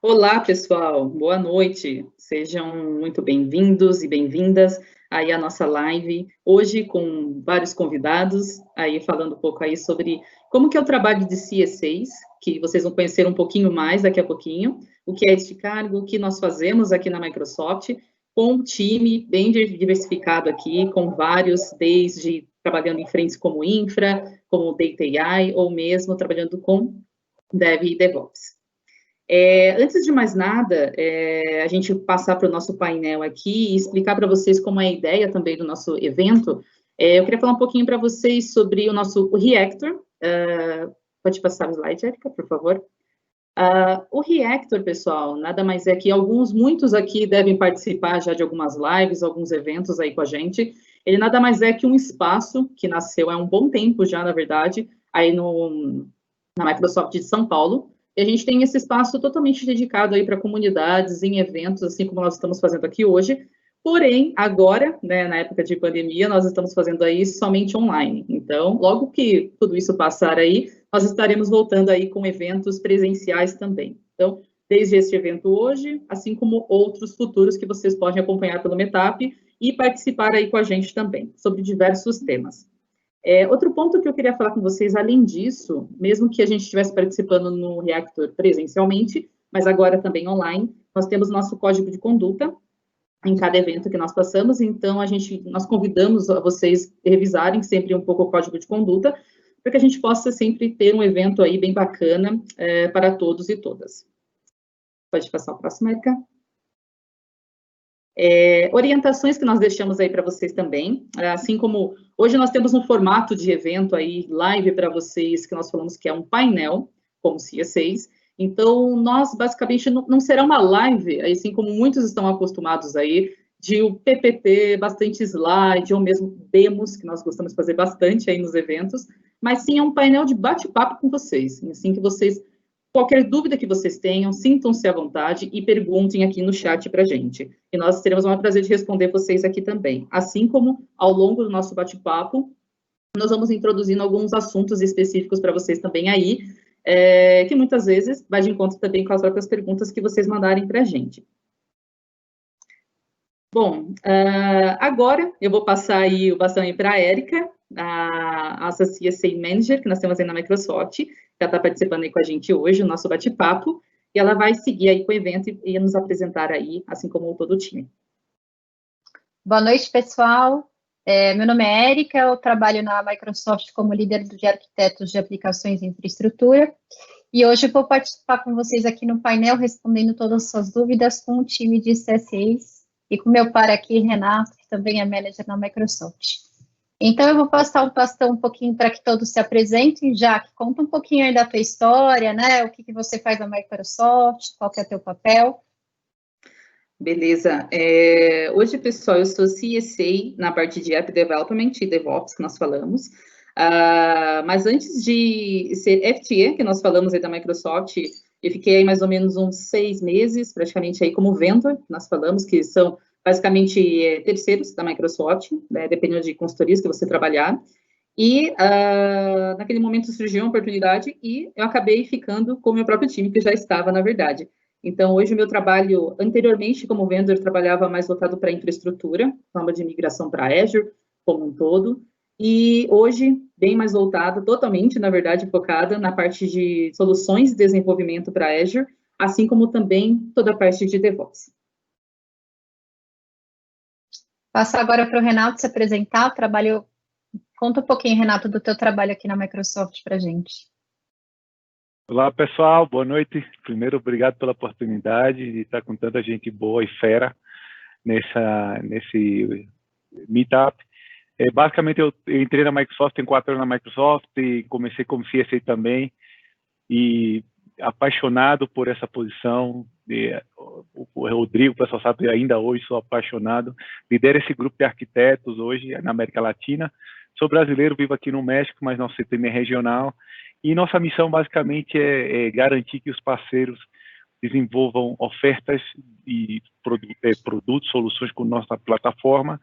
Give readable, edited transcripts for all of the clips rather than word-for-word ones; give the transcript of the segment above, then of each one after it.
Olá, pessoal, boa noite. Sejam muito bem-vindos e bem-vindas aí à nossa live, hoje com vários convidados, aí falando um pouco aí sobre como que é o trabalho de CSAs, que vocês vão conhecer um pouquinho mais daqui a pouquinho, o que é este cargo, o que nós fazemos aqui na Microsoft, com um time bem diversificado aqui, com vários, desde trabalhando em frentes como infra, como Data AI, ou mesmo trabalhando com Dev e DevOps. Antes de mais nada, a gente passar para o nosso painel aqui e explicar para vocês como é a ideia também do nosso evento, eu queria falar um pouquinho para vocês sobre o nosso Reactor. Pode passar o slide, Érica, por favor. O Reactor, pessoal, nada mais é que muitos aqui devem participar já de algumas lives, alguns eventos aí com a gente. Ele nada mais é que um espaço que nasceu há um bom tempo já, na verdade, aí na Microsoft de São Paulo. E a gente tem esse espaço totalmente dedicado aí para comunidades, em eventos, assim como nós estamos fazendo aqui hoje. Porém, agora, né, na época de pandemia, nós estamos fazendo aí somente online. Então, logo que tudo isso passar aí, nós estaremos voltando aí com eventos presenciais também. Então, desde este evento hoje, assim como outros futuros que vocês podem acompanhar pelo Meetup e participar aí com a gente também, sobre diversos temas. Outro ponto que eu queria falar com vocês, além disso, mesmo que a gente estivesse participando no Reactor presencialmente, mas agora também online, nós temos nosso código de conduta em cada evento que nós passamos, então nós convidamos a vocês revisarem sempre um pouco o código de conduta, para que a gente possa sempre ter um evento aí bem bacana para todos e todas. Pode passar o próximo, Erika. Orientações que nós deixamos aí para vocês também, assim como hoje nós temos um formato de evento aí, live para vocês, que nós falamos que é um painel, como CSAs, então nós basicamente não será uma live, assim como muitos estão acostumados aí, de o PPT, bastante slide, ou mesmo demos, que nós gostamos de fazer bastante aí nos eventos, mas sim é um painel de bate-papo com vocês, assim que vocês, qualquer dúvida que vocês tenham, sintam-se à vontade e perguntem aqui no chat para a gente. E nós teremos o maior prazer de responder vocês aqui também. Assim como, ao longo do nosso bate-papo, nós vamos introduzindo alguns assuntos específicos para vocês também aí, que muitas vezes vai de encontro também com as próprias perguntas que vocês mandarem para a gente. Bom, agora eu vou passar aí o bastão para a Érica, a nossa CSA Manager, que nós temos aí na Microsoft, que ela está participando aí com a gente hoje, o nosso bate-papo, e ela vai seguir aí com o evento e nos apresentar aí, assim como todo o time. Boa noite, pessoal. Meu nome é Érica, eu trabalho na Microsoft como líder de arquitetos de aplicações e infraestrutura, e hoje eu vou participar com vocês aqui no painel, respondendo todas as suas dúvidas com o time de CSAs, e com meu par aqui, Renato, que também é manager na Microsoft. Então, eu vou passar o bastão um pouquinho para que todos se apresentem. Jaque, conta um pouquinho aí da tua história, né? O que você faz na Microsoft, qual que é o teu papel. Beleza. Hoje, pessoal, eu sou CSA na parte de App Development e DevOps, que nós falamos. Mas antes de ser FTA, que nós falamos aí da Microsoft, eu fiquei aí mais ou menos uns 6 meses, praticamente aí como vendor, que nós falamos, que são basicamente terceiros da Microsoft, né, dependendo de consultorias que você trabalhar. E naquele momento surgiu uma oportunidade e eu acabei ficando com o meu próprio time, que já estava, na verdade. Então, hoje o meu trabalho, anteriormente como vendor, trabalhava mais voltado para infraestrutura, forma de migração para Azure, como um todo, e hoje, bem mais voltada, totalmente, na verdade, focada na parte de soluções de desenvolvimento para Azure, assim como também toda a parte de DevOps. Passo agora para o Renato se apresentar. Conta um pouquinho, Renato, do teu trabalho aqui na Microsoft para a gente. Olá, pessoal, boa noite. Primeiro, obrigado pela oportunidade de estar com tanta gente boa e fera nesse meetup. Basicamente, eu entrei na Microsoft, tenho 4 anos na Microsoft, e comecei como CSA também, e apaixonado por essa posição. O Rodrigo, o pessoal sabe, ainda hoje sou apaixonado. Lidero esse grupo de arquitetos hoje na América Latina. Sou brasileiro, vivo aqui no México, mas nosso CTM é regional. E nossa missão, basicamente, é garantir que os parceiros desenvolvam ofertas e produtos, soluções com nossa plataforma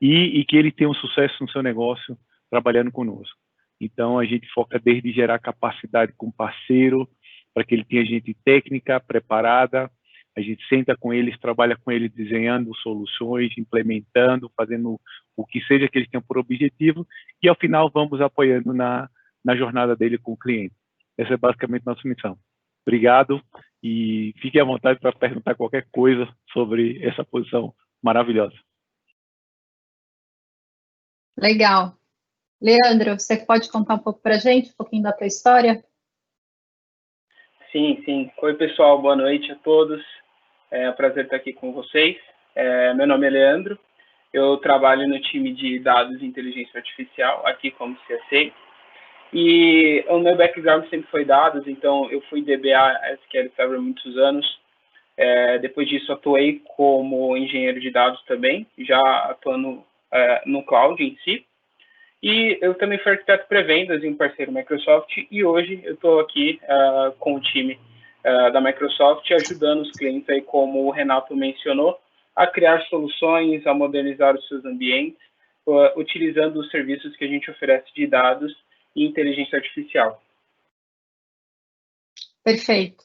e que ele tenha um sucesso no seu negócio trabalhando conosco. Então, a gente foca desde gerar capacidade com parceiro, para que ele tenha gente técnica, preparada. A gente senta com eles, trabalha com eles desenhando soluções, implementando, fazendo o que seja que eles tenham por objetivo, e ao final vamos apoiando na jornada dele com o cliente. Essa é basicamente nossa missão. Obrigado e fique à vontade para perguntar qualquer coisa sobre essa posição maravilhosa. Legal. Leandro, você pode contar um pouco para a gente, um pouquinho da tua história? Sim, sim. Oi, pessoal, boa noite a todos. É um prazer estar aqui com vocês. Meu nome é Leandro, eu trabalho no time de dados e inteligência artificial, aqui como CSA. E o meu background sempre foi dados, então eu fui DBA SQL Server há muitos anos. Depois disso, atuei como engenheiro de dados também, já atuando no cloud em si. E eu também fui arquiteto pré-vendas em um parceiro Microsoft, e hoje eu estou aqui com o time da Microsoft, ajudando os clientes, aí, como o Renato mencionou, a criar soluções, a modernizar os seus ambientes, utilizando os serviços que a gente oferece de dados e inteligência artificial. Perfeito.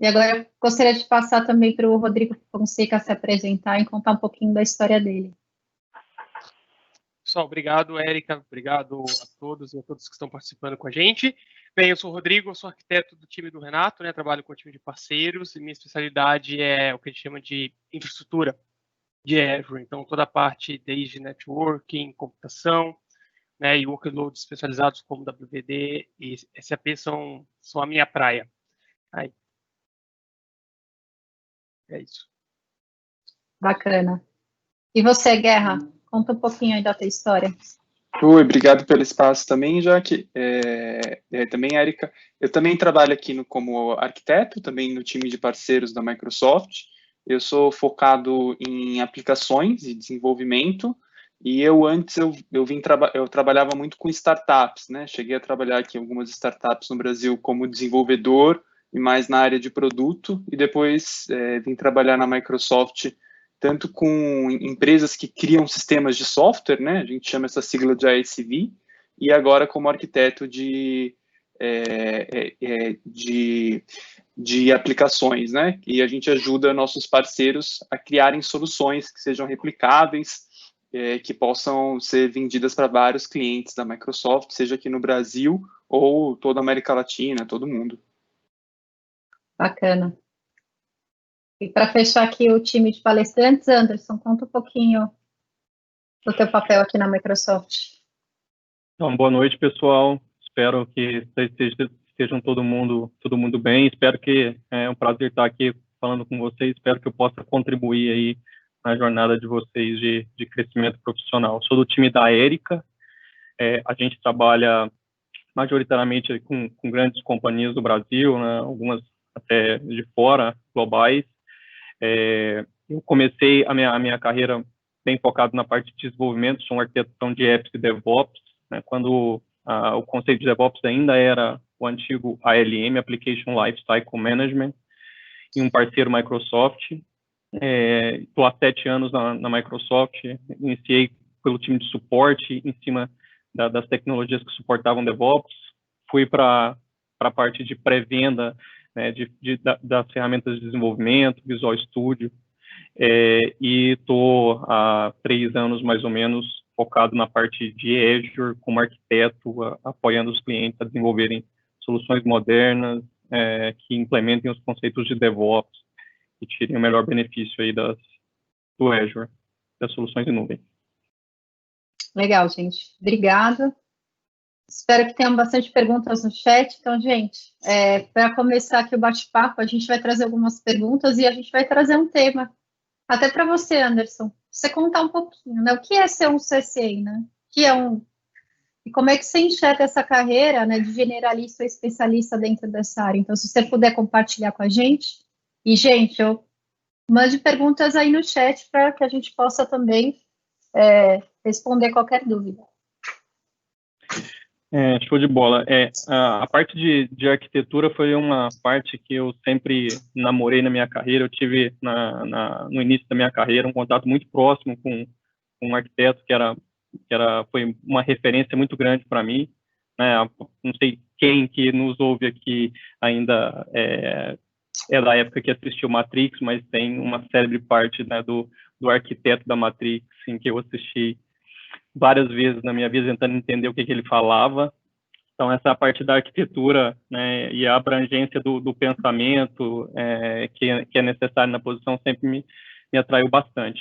E agora eu gostaria de passar também para o Rodrigo Fonseca se apresentar e contar um pouquinho da história dele. Pessoal, obrigado, Érica, obrigado a todos e a todos que estão participando com a gente. Bem, eu sou o Rodrigo, eu sou arquiteto do time do Renato, né, trabalho com o time de parceiros, e minha especialidade é o que a gente chama de infraestrutura de Azure, então toda a parte desde networking, computação, né, e workloads especializados como WVD e SAP são a minha praia. Aí. É isso. Bacana. E você, Guerra? Conta um pouquinho aí da tua história. Oi, obrigado pelo espaço também, Jaque. Também, Érica. Eu também trabalho aqui como arquiteto, também no time de parceiros da Microsoft. Eu sou focado em aplicações e desenvolvimento, e antes eu trabalhava muito com startups, né? Cheguei a trabalhar aqui em algumas startups no Brasil como desenvolvedor e mais na área de produto, e depois vim trabalhar na Microsoft tanto com empresas que criam sistemas de software, né? A gente chama essa sigla de ISV, e agora como arquiteto de aplicações, né? E a gente ajuda nossos parceiros a criarem soluções que sejam replicáveis, que possam ser vendidas para vários clientes da Microsoft, seja aqui no Brasil ou toda a América Latina, todo mundo. Bacana. E para fechar aqui o time de palestrantes, Anderson, conta um pouquinho do teu papel aqui na Microsoft. Então, boa noite, pessoal. Espero que estejam todo mundo bem. Espero que é um prazer estar aqui falando com vocês. Espero que eu possa contribuir aí na jornada de vocês de crescimento profissional. Sou do time da Érica. A gente trabalha majoritariamente com grandes companhias do Brasil, né, algumas até de fora, globais. Eu comecei a minha carreira bem focado na parte de desenvolvimento, sou um arquiteto de apps e DevOps, né, quando o conceito de DevOps ainda era o antigo ALM, Application Lifecycle Management, e um parceiro Microsoft. Estou há 7 anos na Microsoft, iniciei pelo time de suporte em cima das tecnologias que suportavam DevOps, fui para a parte de pré-venda, né, das ferramentas de desenvolvimento, Visual Studio, e estou há 3 anos, mais ou menos, focado na parte de Azure, como arquiteto, apoiando os clientes a desenvolverem soluções modernas, que implementem os conceitos de DevOps e tirem o melhor benefício aí do Azure, das soluções em nuvem. Legal, gente. Obrigada. Espero que tenham bastante perguntas no chat. Então, gente, para começar aqui o bate-papo, a gente vai trazer algumas perguntas e a gente vai trazer um tema. Até para você, Anderson, você contar um pouquinho, né? O que é ser um CSA, né? O que é e como é que você enxerga essa carreira, né, de generalista ou especialista dentro dessa área? Então, se você puder compartilhar com a gente. E, gente, mande perguntas aí no chat para que a gente possa também responder qualquer dúvida. Show de bola. A parte de arquitetura foi uma parte que eu sempre namorei na minha carreira. Eu tive, no início da minha carreira, um contato muito próximo com um arquiteto que foi uma referência muito grande para mim. Né? Não sei quem que nos ouve aqui ainda é da época que assistiu Matrix, mas tem uma célebre parte, né, do arquiteto da Matrix, em que eu assisti várias vezes na minha vida, tentando entender o que ele falava. Então, essa parte da arquitetura, né, e a abrangência do pensamento que é necessário na posição sempre me atraiu bastante.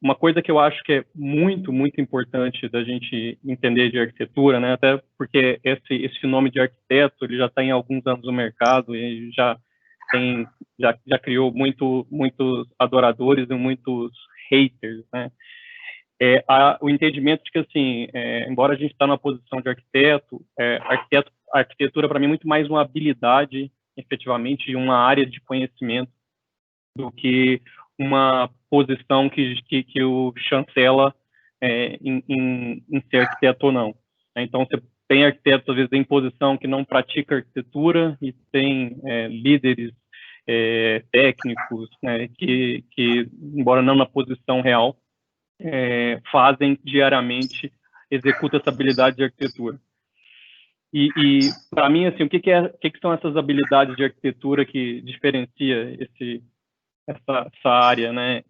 Uma coisa que eu acho que é muito, muito importante da gente entender de arquitetura, né, até porque esse nome de arquiteto ele já está em alguns anos no mercado e já criou muitos adoradores e muitos haters, né? O entendimento de que, assim, embora a gente está numa posição de arquiteto, a arquitetura para mim é muito mais uma habilidade, efetivamente, uma área de conhecimento do que uma posição que o chancela em ser arquiteto ou não. Então, você tem arquitetos, às vezes, em posição que não pratica arquitetura e tem líderes técnicos, né, que, embora não na posição real, fazem diariamente, executam essa habilidade de arquitetura. E para mim, assim, o que são essas habilidades de arquitetura que diferencia essa área, né?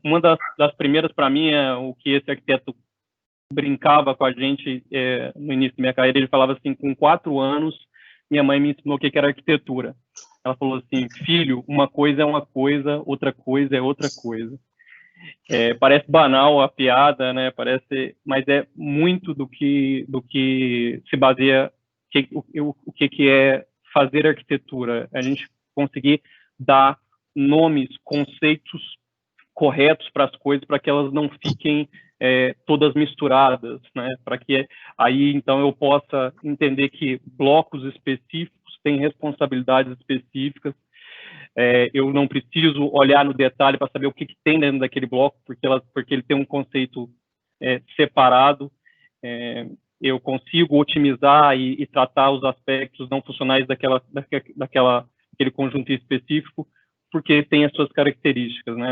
Uma das primeiras, para mim, é o que esse arquiteto brincava com a gente no início da minha carreira. Ele falava assim: com 4 anos, minha mãe me ensinou o que era arquitetura. Ela falou assim: filho, uma coisa é uma coisa, outra coisa é outra coisa. Parece banal a piada, né? Mas é muito do que se baseia o que é fazer arquitetura. A gente conseguir dar nomes, conceitos corretos para as coisas, para que elas não fiquem todas misturadas, né? Para que aí então eu possa entender que blocos específicos têm responsabilidades específicas. Eu não preciso olhar no detalhe para saber o que tem dentro daquele bloco, porque ele tem um conceito separado. Eu consigo otimizar e tratar os aspectos não funcionais daquele conjunto específico, porque tem as suas características, né?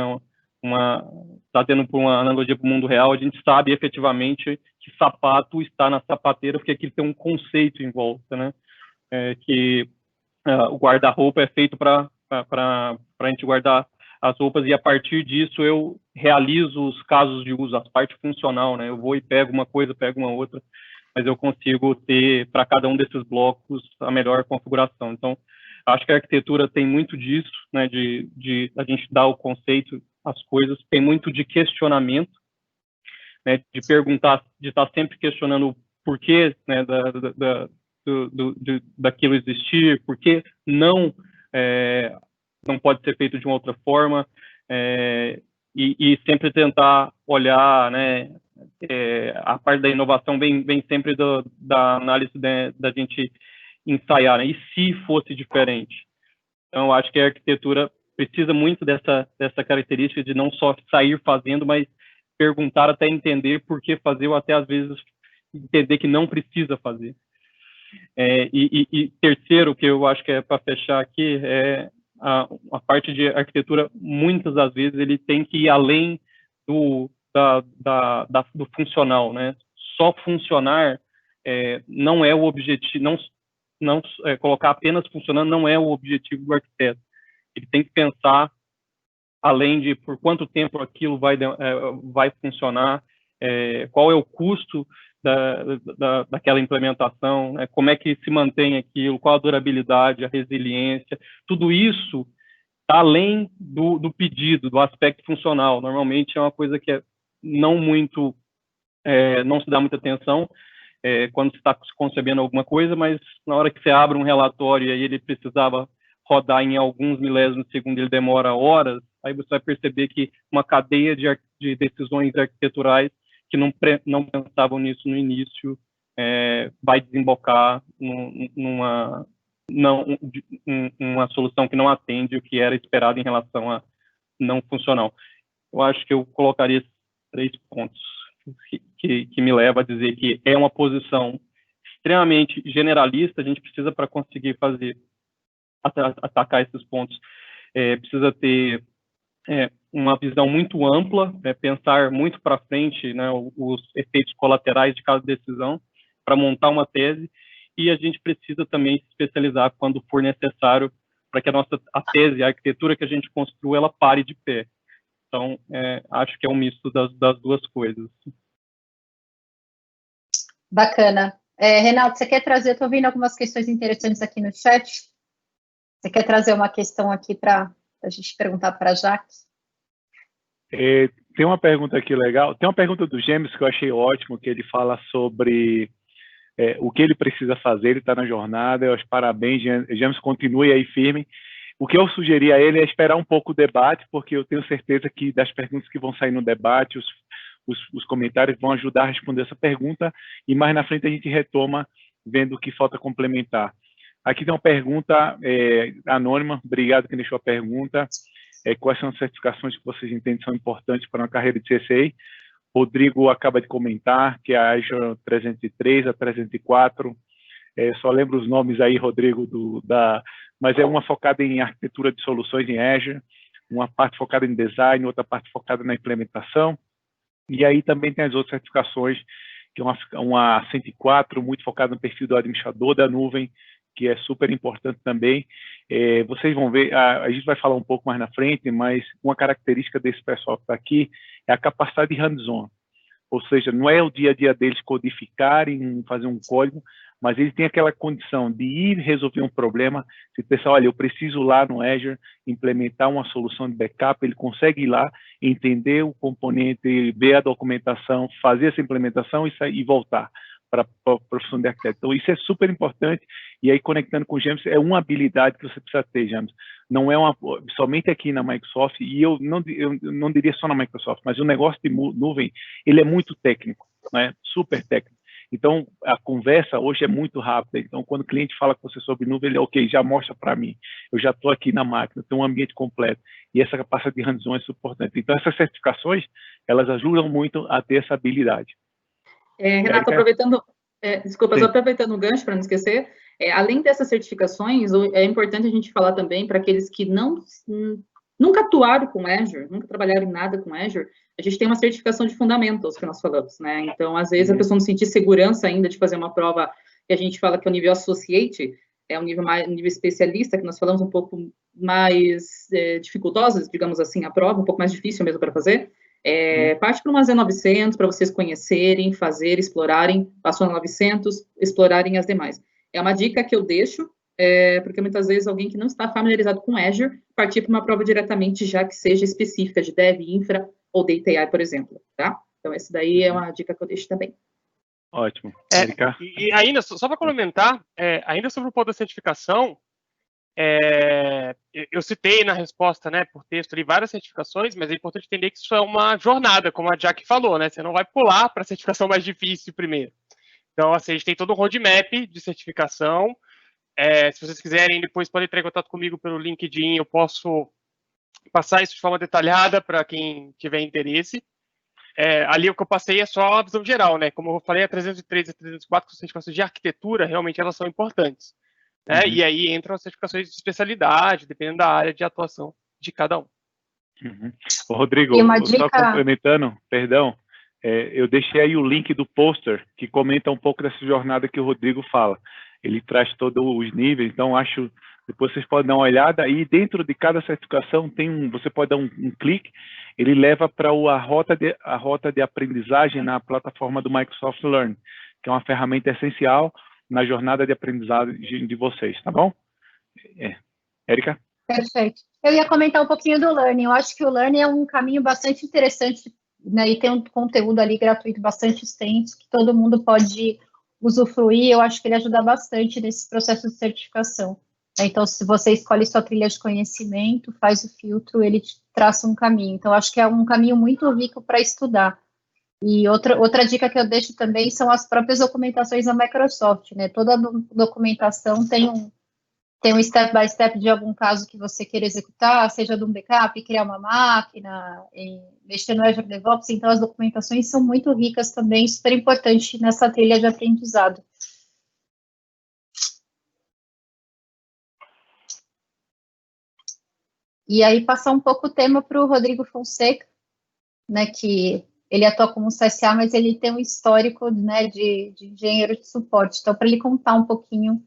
Tendo por uma analogia para o mundo real, a gente sabe efetivamente que sapato está na sapateira, porque aquilo tem um conceito em volta, né? Que o guarda-roupa é feito para a gente guardar as roupas, e a partir disso eu realizo os casos de uso, a parte funcional, né? Eu vou e pego uma coisa, pego uma outra, mas eu consigo ter para cada um desses blocos a melhor configuração. Então, acho que a arquitetura tem muito disso, né? De a gente dar o conceito às coisas, tem muito de questionamento, né? De perguntar, de estar sempre questionando o porquê, né? Daquilo existir, por que não pode ser feito de uma outra forma, e sempre tentar olhar, né, a parte da inovação vem sempre da análise, né, da gente ensaiar, né, e se fosse diferente. Então, eu acho que a arquitetura precisa muito dessa característica de não só sair fazendo, mas perguntar até entender por que fazer, ou até às vezes entender que não precisa fazer. E terceiro, que eu acho que é para fechar aqui, a parte de arquitetura, muitas das vezes, ele tem que ir além do funcional, né? Só funcionar não é o objetivo, não colocar apenas funcionando não é o objetivo do arquiteto. Ele tem que pensar além de por quanto tempo aquilo vai funcionar, qual é o custo daquela implementação, né? Como é que se mantém aquilo, qual a durabilidade, a resiliência, tudo isso está além do pedido, do aspecto funcional. Normalmente é uma coisa que não se dá muita atenção quando se está concebendo alguma coisa, mas na hora que você abre um relatório e aí ele precisava rodar em alguns milésimos de segundo, ele demora horas, aí você vai perceber que uma cadeia de decisões arquiteturais que não pensavam nisso no início, vai desembocar numa solução que não atende o que era esperado em relação a não funcional. Eu acho que eu colocaria esses 3 pontos que me levam a dizer que é uma posição extremamente generalista. A gente precisa, para conseguir atacar esses pontos, precisa ter uma visão muito ampla, pensar muito para frente, né, os efeitos colaterais de cada decisão, para montar uma tese, e a gente precisa também se especializar quando for necessário para que a tese, a arquitetura que a gente construa, ela pare de pé. Então, acho que é um misto das duas coisas. Bacana. Renato, você quer trazer, estou vendo algumas questões interessantes aqui no chat. Você quer trazer uma questão aqui para a gente perguntar para a Jaque? Tem uma pergunta aqui legal. Tem uma pergunta do Gêmeos que eu achei ótimo, que ele fala sobre o que ele precisa fazer, ele está na jornada, eu acho parabéns, Gêmeos, continue aí firme. O que eu sugeri a ele é esperar um pouco o debate, porque eu tenho certeza que das perguntas que vão sair no debate, os comentários vão ajudar a responder essa pergunta, e mais na frente a gente retoma vendo o que falta complementar. Aqui tem uma pergunta anônima, obrigado quem deixou a pergunta. Quais são as certificações que vocês entendem são importantes para uma carreira de CSA? Rodrigo acaba de comentar que a Azure 303, a 304, só lembro os nomes aí, Rodrigo, mas é uma focada em arquitetura de soluções em Azure, uma parte focada em design, outra parte focada na implementação, e aí também tem as outras certificações, que é uma 104, muito focada no perfil do administrador da nuvem, que é super importante também. Vocês vão ver, a gente vai falar um pouco mais na frente, mas uma característica desse pessoal que está aqui é a capacidade de hands-on. Ou seja, não é o dia a dia deles codificarem, fazer um código, mas eles têm aquela condição de ir resolver um problema, se pensar, olha, eu preciso lá no Azure implementar uma solução de backup, ele consegue ir lá, entender o componente, ver a documentação, fazer essa implementação e voltar para a profissão de arquiteto. Então, isso é super importante, e aí, conectando com o James, é uma habilidade que você precisa ter, James. Não é somente aqui na Microsoft, e eu não diria só na Microsoft, mas o negócio de nuvem, ele é muito técnico, né? Super técnico. Então, a conversa hoje é muito rápida. Então, quando o cliente fala com você sobre nuvem, ele, ok, já mostra para mim. Eu já estou aqui na máquina, tenho um ambiente completo. E essa capacidade de hands-on é super importante. Então, essas certificações, elas ajudam muito a ter essa habilidade. Renato, aproveitando o gancho, para não esquecer, além dessas certificações, é importante a gente falar também para aqueles que nunca atuaram com Azure, nunca trabalharam em nada com Azure, a gente tem uma certificação de fundamentals que nós falamos, né? Então, às vezes, a pessoa não sentir segurança ainda de fazer uma prova que a gente fala que é o nível associate, é um nível especialista, que nós falamos um pouco mais dificultosa, digamos assim, a prova, um pouco mais difícil mesmo para fazer. Parte para uma Z900, para vocês conhecerem, fazer, explorarem, passou na 900, explorarem as demais. É uma dica que eu deixo, porque muitas vezes alguém que não está familiarizado com Azure, partir para uma prova diretamente, já que seja específica de Dev, Infra ou Data AI, por exemplo, tá? Então, essa daí é uma dica que eu deixo também. Ótimo. E ainda, só para complementar, ainda sobre o ponto da certificação, eu citei na resposta, né, por texto ali, várias certificações, mas é importante entender que isso é uma jornada, como a Jaque falou, né? Você não vai pular para a certificação mais difícil primeiro. Então, assim, a gente tem todo um roadmap de certificação. Se vocês quiserem, depois podem entrar em contato comigo pelo LinkedIn, eu posso passar isso de forma detalhada para quem tiver interesse. Ali o que eu passei é só a visão geral, né? Como eu falei, a 303 e a 304, que são certificações de arquitetura, realmente elas são importantes. E aí entram as certificações de especialidade, dependendo da área de atuação de cada um. Rodrigo, só complementando, perdão, eu deixei aí o link do pôster que comenta um pouco dessa jornada que o Rodrigo fala. Ele traz todos os níveis, então depois vocês podem dar uma olhada, e dentro de cada certificação você pode dar um clique, ele leva para a rota de aprendizagem na plataforma do Microsoft Learn, que é uma ferramenta essencial na jornada de aprendizagem de vocês, tá bom? Érica? Perfeito. Eu ia comentar um pouquinho do Learning. Eu acho que o Learning é um caminho bastante interessante, né, e tem um conteúdo ali gratuito bastante extenso, que todo mundo pode usufruir. Eu acho que ele ajuda bastante nesse processo de certificação. Então, se você escolhe sua trilha de conhecimento, faz o filtro, ele te traça um caminho. Então, acho que é um caminho muito rico para estudar. E outra dica que eu deixo também são as próprias documentações da Microsoft, né? Toda documentação tem um step by step de algum caso que você queira executar, seja de um backup, criar uma máquina, mexer no Azure DevOps. Então, as documentações são muito ricas também, super importante nessa trilha de aprendizado. E aí, passar um pouco o tema para o Rodrigo Fonseca, né, que ele atua como CSA, mas ele tem um histórico, né, de engenheiro de suporte. Então, para ele contar um pouquinho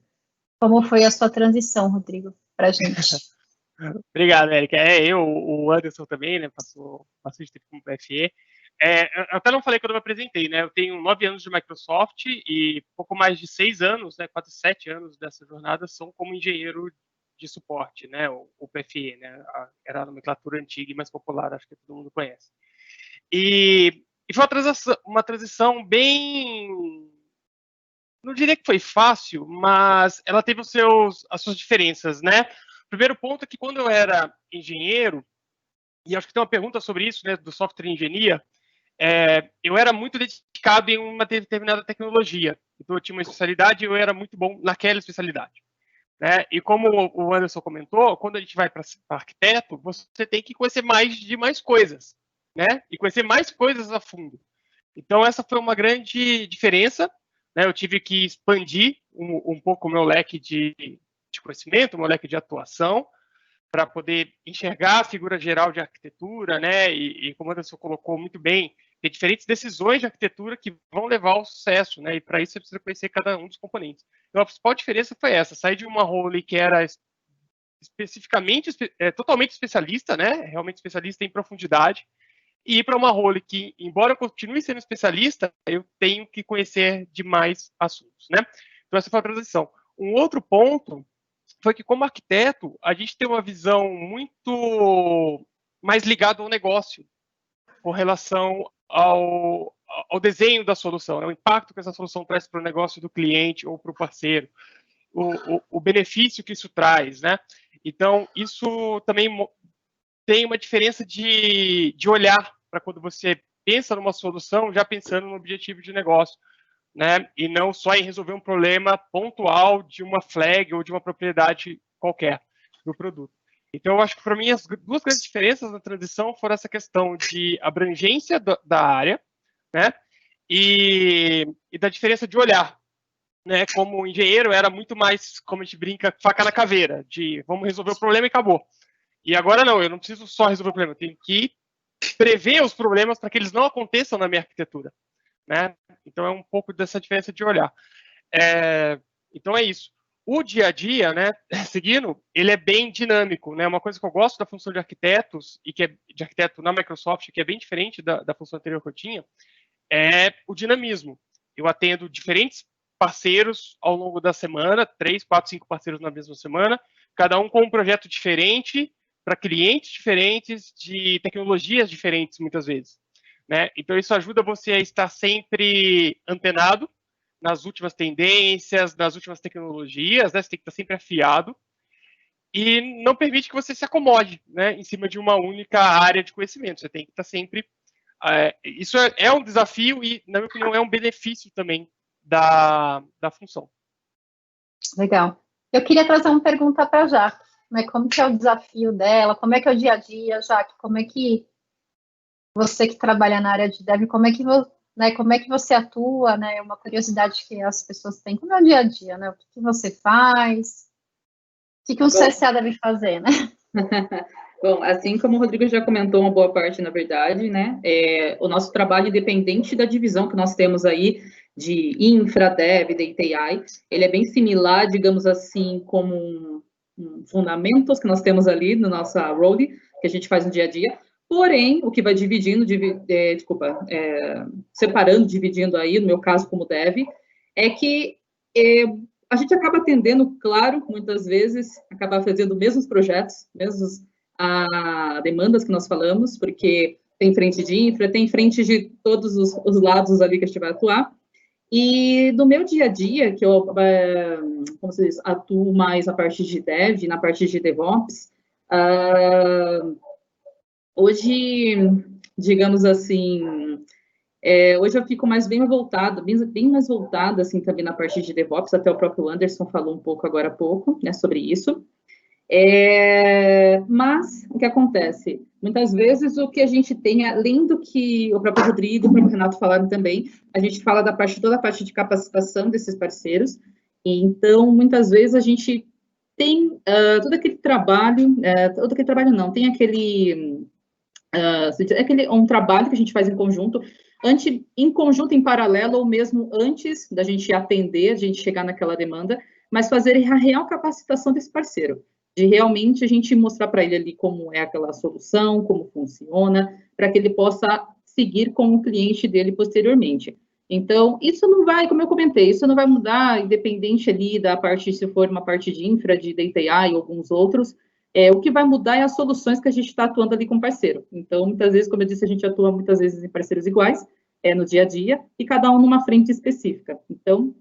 como foi a sua transição, Rodrigo, para a gente. Obrigado, Érica. O Anderson também, né, passou bastante tempo como PFE. Eu até não falei quando eu me apresentei, né, eu tenho 9 anos de Microsoft e pouco mais de 6 anos, né, quase 7 anos dessa jornada são como engenheiro de suporte, né, o PFE, né, era a nomenclatura antiga e mais popular, acho que todo mundo conhece. E foi uma transição bem, não diria que foi fácil, mas ela teve as suas diferenças, né. O primeiro ponto é que quando eu era engenheiro, e acho que tem uma pergunta sobre isso, né, do software engenharia, eu era muito dedicado em uma determinada tecnologia. Então, eu tinha uma especialidade e eu era muito bom naquela especialidade. Né? E como o Anderson comentou, quando a gente vai para arquiteto, você tem que conhecer mais coisas, né? E conhecer mais coisas a fundo. Então, essa foi uma grande diferença. Né? Eu tive que expandir um pouco o meu leque de conhecimento, o meu leque de atuação, para poder enxergar a figura geral de arquitetura, né? E como o Anderson colocou muito bem, tem diferentes decisões de arquitetura que vão levar ao sucesso, né? E para isso você precisa conhecer cada um dos componentes. Então a principal diferença foi essa: sair de uma role que era especificamente, totalmente especialista, né? Realmente especialista em profundidade, e ir para uma role que, embora eu continue sendo especialista, eu tenho que conhecer de mais assuntos, né? Então essa foi a transição. Um outro ponto foi que, como arquiteto, a gente tem uma visão muito mais ligada ao negócio, com relação ao desenho da solução, né? O impacto que essa solução traz para o negócio do cliente ou para o parceiro, o benefício que isso traz, né? Então, isso também tem uma diferença de olhar para quando você pensa numa solução, já pensando no objetivo de negócio, né? E não só em resolver um problema pontual de uma flag ou de uma propriedade qualquer do produto. Então, eu acho que, para mim, as duas grandes diferenças na transição foram essa questão de abrangência da área, né? E da diferença de olhar, né? Como engenheiro, era muito mais, como a gente brinca, faca na caveira, de vamos resolver o problema e acabou. E agora não, eu não preciso só resolver o problema, eu tenho que prever os problemas para que eles não aconteçam na minha arquitetura. Né? Então é um pouco dessa diferença de olhar. Então é isso. O dia a dia, né, seguindo, ele é bem dinâmico, né? Uma coisa que eu gosto da função de arquitetos e que é de arquiteto na Microsoft, que é bem diferente da função anterior que eu tinha, é o dinamismo. Eu atendo diferentes parceiros ao longo da semana, 3, 4, 5 parceiros na mesma semana, cada um com um projeto diferente, para clientes diferentes, de tecnologias diferentes, muitas vezes. Né? Então, isso ajuda você a estar sempre antenado nas últimas tendências, nas últimas tecnologias, né? Você tem que estar sempre afiado e não permite que você se acomode, né, em cima de uma única área de conhecimento. Você tem que estar sempre... isso é um desafio e, na minha opinião, é um benefício também da função. Legal. Eu queria trazer uma pergunta para a Jaque, né? Como que é o desafio dela? Como é que é o dia a dia, Jaque? Como é que você que trabalha na área de dev, como é que você atua, né? É uma curiosidade que as pessoas têm. Como é o dia a dia, né? O que você faz? O que um CSA deve fazer, né? Bom, assim como o Rodrigo já comentou uma boa parte, na verdade, né? O nosso trabalho, independente da divisão que nós temos aí de infra, dev, data AI, ele é bem similar, digamos assim, como fundamentos que nós temos ali no nossa role, que a gente faz no dia a dia. Porém, o que vai dividindo, separando, dividindo aí, no meu caso como dev, é que a gente acaba atendendo, claro, muitas vezes, acaba fazendo os mesmos projetos, mesmos demandas que nós falamos, porque tem frente de infra, tem frente de todos os lados ali que a gente vai atuar. E no meu dia a dia, que eu, como se diz, atuo mais na parte de dev, na parte de DevOps, hoje, digamos assim, hoje eu fico bem mais voltada, assim, também na parte de DevOps, até o próprio Anderson falou um pouco agora há pouco, né, sobre isso. Mas, o que acontece? Muitas vezes, o que a gente tem, além do que o próprio Rodrigo e o próprio Renato falaram também, a gente fala toda a parte de capacitação desses parceiros, e então, muitas vezes, a gente tem todo aquele trabalho não, tem um trabalho que a gente faz em conjunto, em conjunto, em paralelo, ou mesmo antes da gente atender, a gente chegar naquela demanda, mas fazer a real capacitação desse parceiro, de realmente a gente mostrar para ele ali como é aquela solução, como funciona, para que ele possa seguir com o cliente dele posteriormente. Então, isso não vai, como eu comentei, isso não vai mudar, independente ali da parte, se for uma parte de infra, de Data AI ou alguns outros, o que vai mudar é as soluções que a gente está atuando ali com parceiro. Então, muitas vezes, como eu disse, a gente atua muitas vezes em parceiros iguais, no dia a dia, e cada um numa frente específica. Então,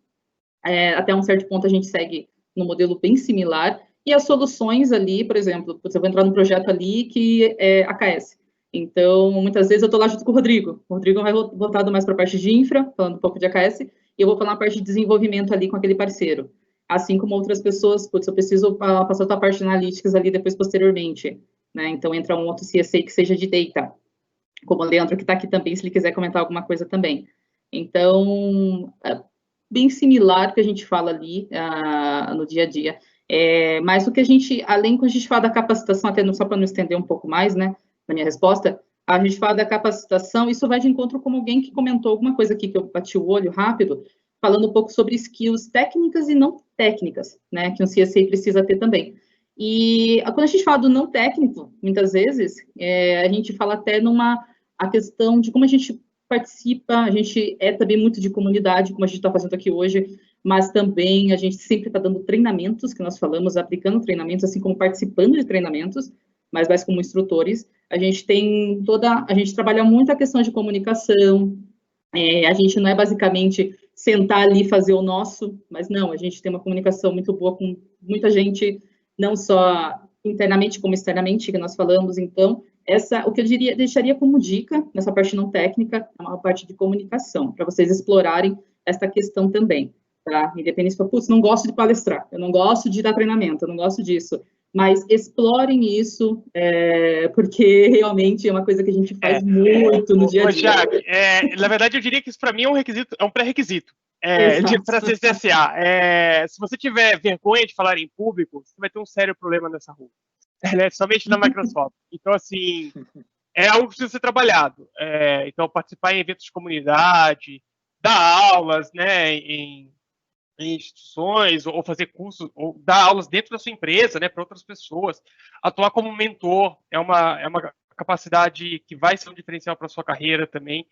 até um certo ponto a gente segue num modelo bem similar, e as soluções ali, por exemplo, eu vou entrar num projeto ali que é AKS. Então, muitas vezes eu estou lá junto com o Rodrigo. O Rodrigo vai voltado mais para a parte de infra, falando um pouco de AKS, e eu vou falar a parte de desenvolvimento ali com aquele parceiro. Assim como outras pessoas, putz, eu preciso passar outra parte de analytics ali depois, posteriormente. Né? Então, entra um outro CSA que seja de data, como o Leandro, que está aqui também, se ele quiser comentar alguma coisa também. Então, bem similar que a gente fala ali no dia a dia. Mas o que a gente, além quando a gente fala da capacitação, até só para não estender um pouco mais, né, na minha resposta, a gente fala da capacitação, isso vai de encontro com alguém que comentou alguma coisa aqui que eu bati o olho rápido, falando um pouco sobre skills técnicas e não técnicas, né, que um CSA precisa ter também. E quando a gente fala do não técnico, muitas vezes, a gente fala até a questão de como a gente participa, a gente também muito de comunidade, como a gente está fazendo aqui hoje, mas também a gente sempre está dando treinamentos, que nós falamos, aplicando treinamentos, assim como participando de treinamentos, mas mais como instrutores. A gente trabalha muito a questão de comunicação, a gente não é basicamente sentar ali e fazer o nosso, mas não, a gente tem uma comunicação muito boa com muita gente, não só internamente como externamente, que nós falamos. Então, o que eu deixaria como dica, nessa parte não técnica, é uma parte de comunicação, para vocês explorarem essa questão também, tá? Independente se for, putz, não gosto de palestrar, eu não gosto de dar treinamento, eu não gosto disso, mas explorem isso, porque realmente é uma coisa que a gente faz muito no dia a dia. Jaque, na verdade, eu diria que isso para mim é um requisito, é um pré-requisito. Para ser CSA. Se você tiver vergonha de falar em público, você vai ter um sério problema nessa rua. Somente na Microsoft. Então, assim, é algo que precisa ser trabalhado. Então, participar em eventos de comunidade, dar aulas, né, em instituições, ou fazer cursos, ou dar aulas dentro da sua empresa, né, para outras pessoas. Atuar como mentor é uma capacidade que vai ser um diferencial para a sua carreira também.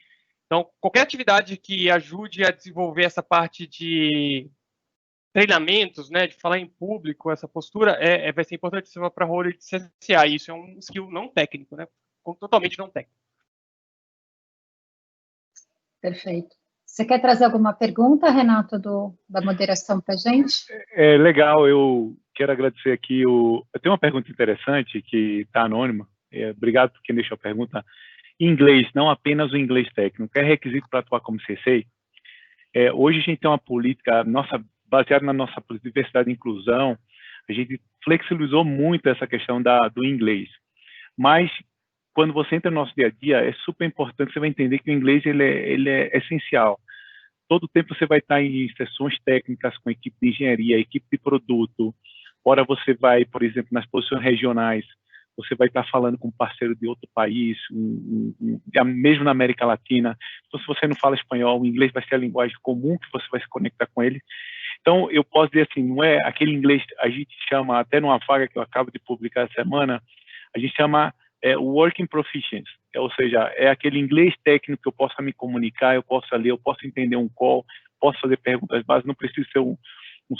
Então, qualquer atividade que ajude a desenvolver essa parte de treinamentos, né, de falar em público, essa postura, vai ser importantíssima para a role de CSA. Isso é um skill não técnico, né, totalmente não técnico. Perfeito. Você quer trazer alguma pergunta, Renato, da moderação para a gente? Legal, eu quero agradecer aqui. Eu tenho uma pergunta interessante que está anônima. Obrigado por quem deixou a pergunta. Em inglês, não apenas o inglês técnico, é requisito para atuar como CSA? Hoje a gente tem uma política baseada na nossa diversidade e inclusão, a gente flexibilizou muito essa questão do inglês. Mas, quando você entra no nosso dia a dia, é super importante, você vai entender que o inglês ele é essencial. Todo tempo você vai estar em sessões técnicas com equipe de engenharia, equipe de produto. Ora você vai, por exemplo, nas posições regionais, você vai estar falando com um parceiro de outro país, mesmo na América Latina. Então, se você não fala espanhol, o inglês vai ser a linguagem comum que você vai se conectar com ele. Então, eu posso dizer assim, não é aquele inglês, a gente chama, até numa vaga que eu acabo de publicar essa semana, a gente chama working proficiency, ou seja, é aquele inglês técnico que eu possa me comunicar, eu posso ler, eu posso entender um call, posso fazer perguntas básicas, não preciso ser um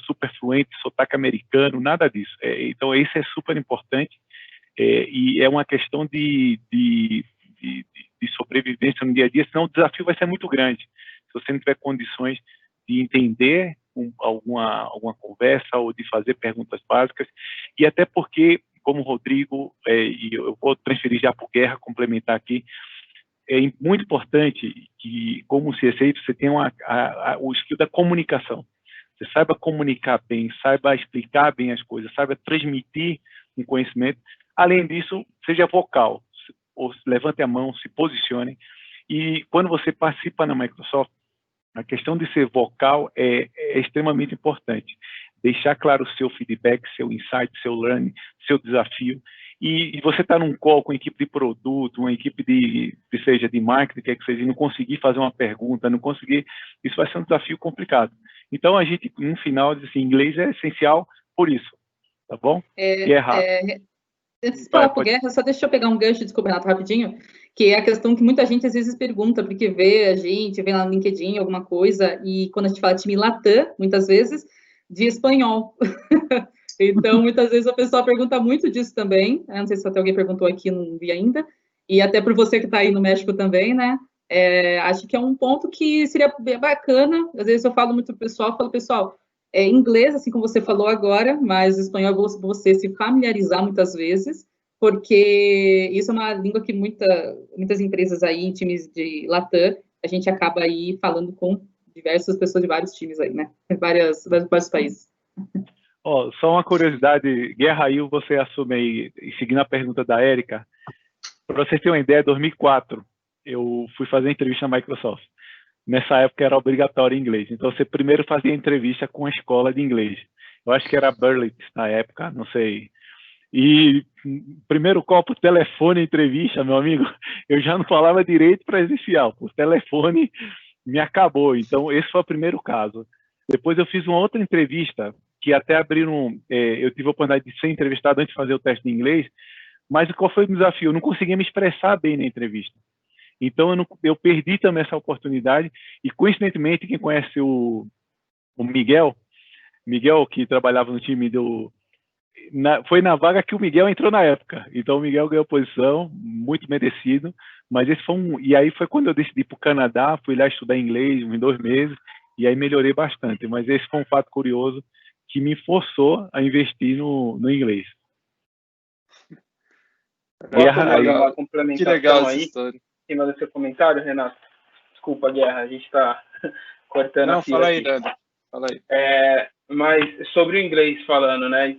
super fluente, sotaque americano, nada disso. Então, isso é super importante. E é uma questão de sobrevivência no dia a dia, senão o desafio vai ser muito grande. Se você não tiver condições de entender alguma conversa ou de fazer perguntas básicas, e até porque, como o Rodrigo, e eu vou transferir já para o Guerra, complementar aqui, é muito importante que, como CSA, você tenha o skill da comunicação. Você saiba comunicar bem, saiba explicar bem as coisas, saiba transmitir um conhecimento. Além disso, seja vocal, ou levante a mão, se posicione. E quando você participa na Microsoft, a questão de ser vocal é extremamente importante. Deixar claro o seu feedback, seu insight, seu learning, seu desafio. e você está num call com uma equipe de produto, uma equipe que seja de marketing, quer que seja, e não conseguir fazer uma pergunta, não conseguir, isso vai ser um desafio complicado. Então, a gente, no final, diz assim, inglês é essencial por isso, tá bom? Guerra. Antes de falar por Guerra, só deixa eu pegar um gancho, desculpa, Renato, rapidinho, que é a questão que muita gente às vezes pergunta, porque vê a gente, vê lá no LinkedIn alguma coisa, e quando a gente fala time Latam, muitas vezes, de espanhol. Então, muitas vezes a pessoa pergunta muito disso também, não sei se até alguém perguntou aqui, não vi ainda, e até para você que está aí no México também, né? Acho que é um ponto que seria bem bacana, às vezes eu falo muito pro pessoal, pessoal, inglês, assim como você falou agora, mas espanhol é você se familiarizar muitas vezes, porque isso é uma língua que muitas empresas aí, times de Latam, a gente acaba aí falando com diversas pessoas de vários times aí, né? Vários países. Só uma curiosidade, Guerra aí você assume aí, seguindo a pergunta da Érica, para você ter uma ideia, em 2004, eu fui fazer entrevista na Microsoft. Nessa época era obrigatório inglês. Então, você primeiro fazia entrevista com a escola de inglês. Eu acho que era Berlitz na época, não sei. E primeiro copo, telefone, entrevista, meu amigo, eu já não falava direito presencial. O telefone me acabou. Então, esse foi o primeiro caso. Depois eu fiz uma outra entrevista, que até abriram... eu tive a oportunidade de ser entrevistado antes de fazer o teste de inglês, mas qual foi o desafio? Eu não conseguia me expressar bem na entrevista. Então, eu perdi também essa oportunidade. E, coincidentemente, quem conhece o Miguel, que trabalhava no time foi na vaga que o Miguel entrou na época. Então, o Miguel ganhou posição, muito merecido. Mas esse foi E aí foi quando eu decidi ir para o Canadá, fui lá estudar inglês em 2 meses, e aí melhorei bastante. Mas esse foi um fato curioso que me forçou a investir no inglês. Uma complementação que legal aí. Essa história. Em cima do seu comentário, Renato. Desculpa, Guerra, a gente está cortando a fila. Não, fala aí, Dando. Fala aí. Mas sobre o inglês falando, né?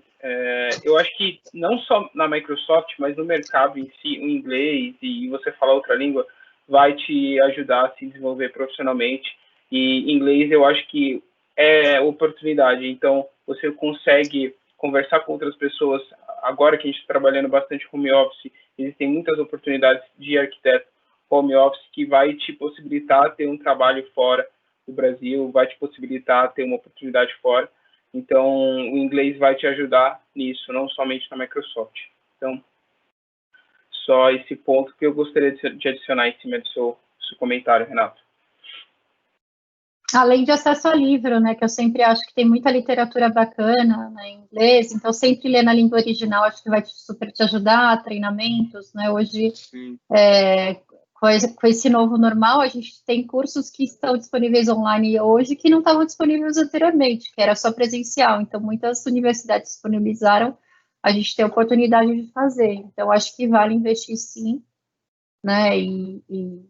Eu acho que não só na Microsoft, mas no mercado em si, o inglês e você falar outra língua vai te ajudar a se desenvolver profissionalmente. E inglês eu acho que é oportunidade. Então, você consegue conversar com outras pessoas. Agora que a gente está trabalhando bastante home office, existem muitas oportunidades de arquiteto home office que vai te possibilitar ter um trabalho fora do Brasil, vai te possibilitar ter uma oportunidade fora. Então, o inglês vai te ajudar nisso, não somente na Microsoft. Então, só esse ponto que eu gostaria de adicionar em cima do seu comentário, Renato. Além de acesso a livro, né, que eu sempre acho que tem muita literatura bacana, né, em inglês, então sempre ler na língua original acho que vai super te ajudar, treinamentos, né, hoje, com esse novo normal, a gente tem cursos que estão disponíveis online hoje que não estavam disponíveis anteriormente, que era só presencial, então muitas universidades disponibilizaram, a gente tem a oportunidade de fazer, então acho que vale investir sim, né, e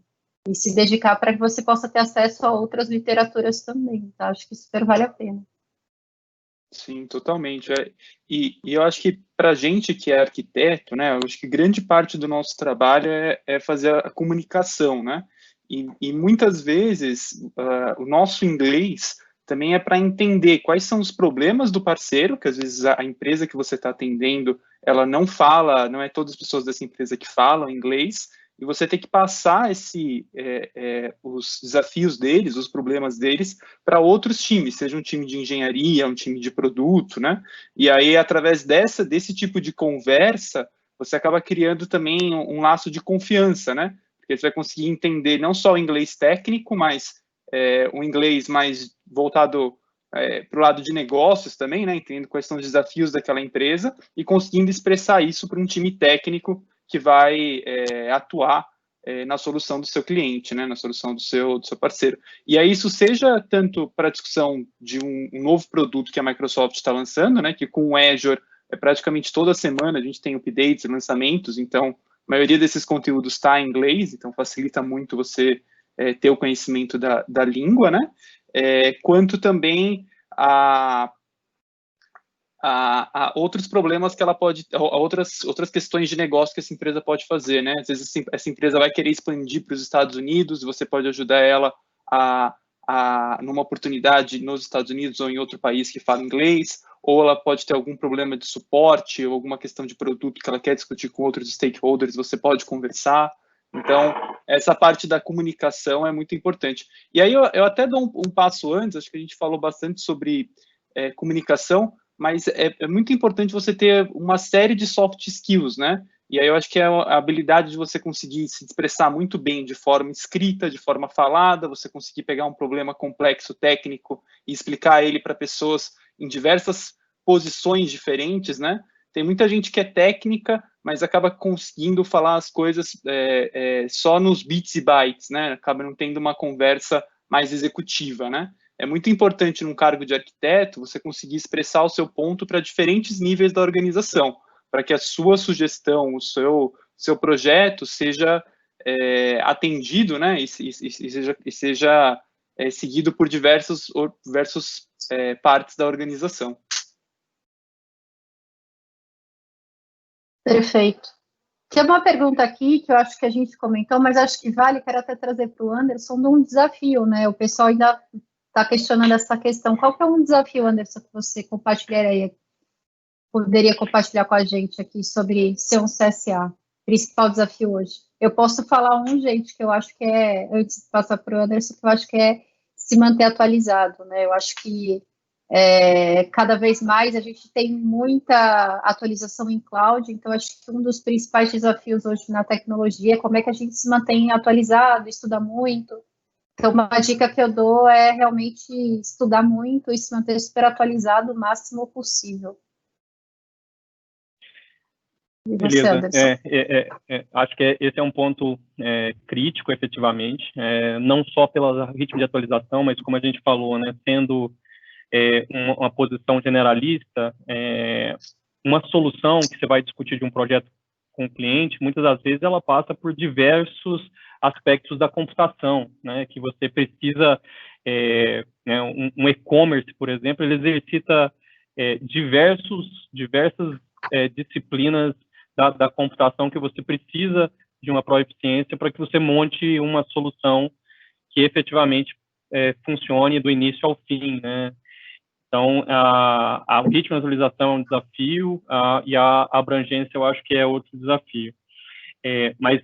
se dedicar para que você possa ter acesso a outras literaturas também, tá? Acho que super vale a pena. Sim, totalmente. E eu acho que para a gente que é arquiteto, né, eu acho que grande parte do nosso trabalho é fazer a comunicação, né? E muitas vezes o nosso inglês também é para entender quais são os problemas do parceiro, que às vezes a empresa que você está atendendo, ela não fala, não é todas as pessoas dessa empresa que falam inglês, e você tem que passar os desafios deles, os problemas deles, para outros times, seja um time de engenharia, um time de produto, né? E aí, através desse tipo de conversa, você acaba criando também um laço de confiança, né? Porque você vai conseguir entender não só o inglês técnico, mas o inglês mais voltado para o lado de negócios também, né? Entendendo quais são os desafios daquela empresa e conseguindo expressar isso para um time técnico que vai atuar na solução do seu cliente, né, na solução do seu parceiro. E aí isso seja tanto para a discussão de um novo produto que a Microsoft está lançando, né, que com o Azure praticamente toda semana a gente tem updates e lançamentos, então a maioria desses conteúdos está em inglês, então facilita muito você ter o conhecimento da língua, né, quanto também a outros problemas que ela pode, outras questões de negócio que essa empresa pode fazer, né? Às vezes essa empresa vai querer expandir para os Estados Unidos, você pode ajudar ela numa oportunidade nos Estados Unidos ou em outro país que fala inglês, ou ela pode ter algum problema de suporte, ou alguma questão de produto que ela quer discutir com outros stakeholders, você pode conversar. Então, essa parte da comunicação é muito importante. E aí eu até dou um passo antes, acho que a gente falou bastante sobre comunicação, mas é muito importante você ter uma série de soft skills, né? E aí eu acho que é a habilidade de você conseguir se expressar muito bem de forma escrita, de forma falada, você conseguir pegar um problema complexo técnico e explicar ele para pessoas em diversas posições diferentes, né? Tem muita gente que é técnica, mas acaba conseguindo falar as coisas só nos bits e bytes, né? Acaba não tendo uma conversa mais executiva, né? É muito importante num cargo de arquiteto você conseguir expressar o seu ponto para diferentes níveis da organização, para que a sua sugestão, o seu projeto seja atendido, né, e seja seguido por diversos partes da organização. Perfeito. Tem uma pergunta aqui que eu acho que a gente comentou, mas acho que vale, quero até trazer para o Anderson, de um desafio, né? O pessoal ainda está questionando essa questão. Qual que é um desafio, Anderson, que você poderia compartilhar com a gente aqui sobre ser um CSA? Principal desafio hoje. Eu posso falar gente, que eu acho que antes de passar para o Anderson, que eu acho que é se manter atualizado, né? Eu acho que cada vez mais a gente tem muita atualização em cloud, então acho que um dos principais desafios hoje na tecnologia é como é que a gente se mantém atualizado, estuda muito. Então, uma dica que eu dou é realmente estudar muito e se manter super atualizado o máximo possível. E você, beleza. Anderson? Acho que esse é um ponto crítico, efetivamente, não só pelo ritmo de atualização, mas como a gente falou, né, sendo uma posição generalista, uma solução que você vai discutir de um projeto com o cliente, muitas das vezes ela passa por diversos aspectos da computação, né, que você precisa, né, um e-commerce, por exemplo, ele exercita diversas disciplinas da computação que você precisa de uma proeficiência para que você monte uma solução que efetivamente funcione do início ao fim, né? Então, o ritmo de atualização é um desafio e a abrangência eu acho que é outro desafio. Mas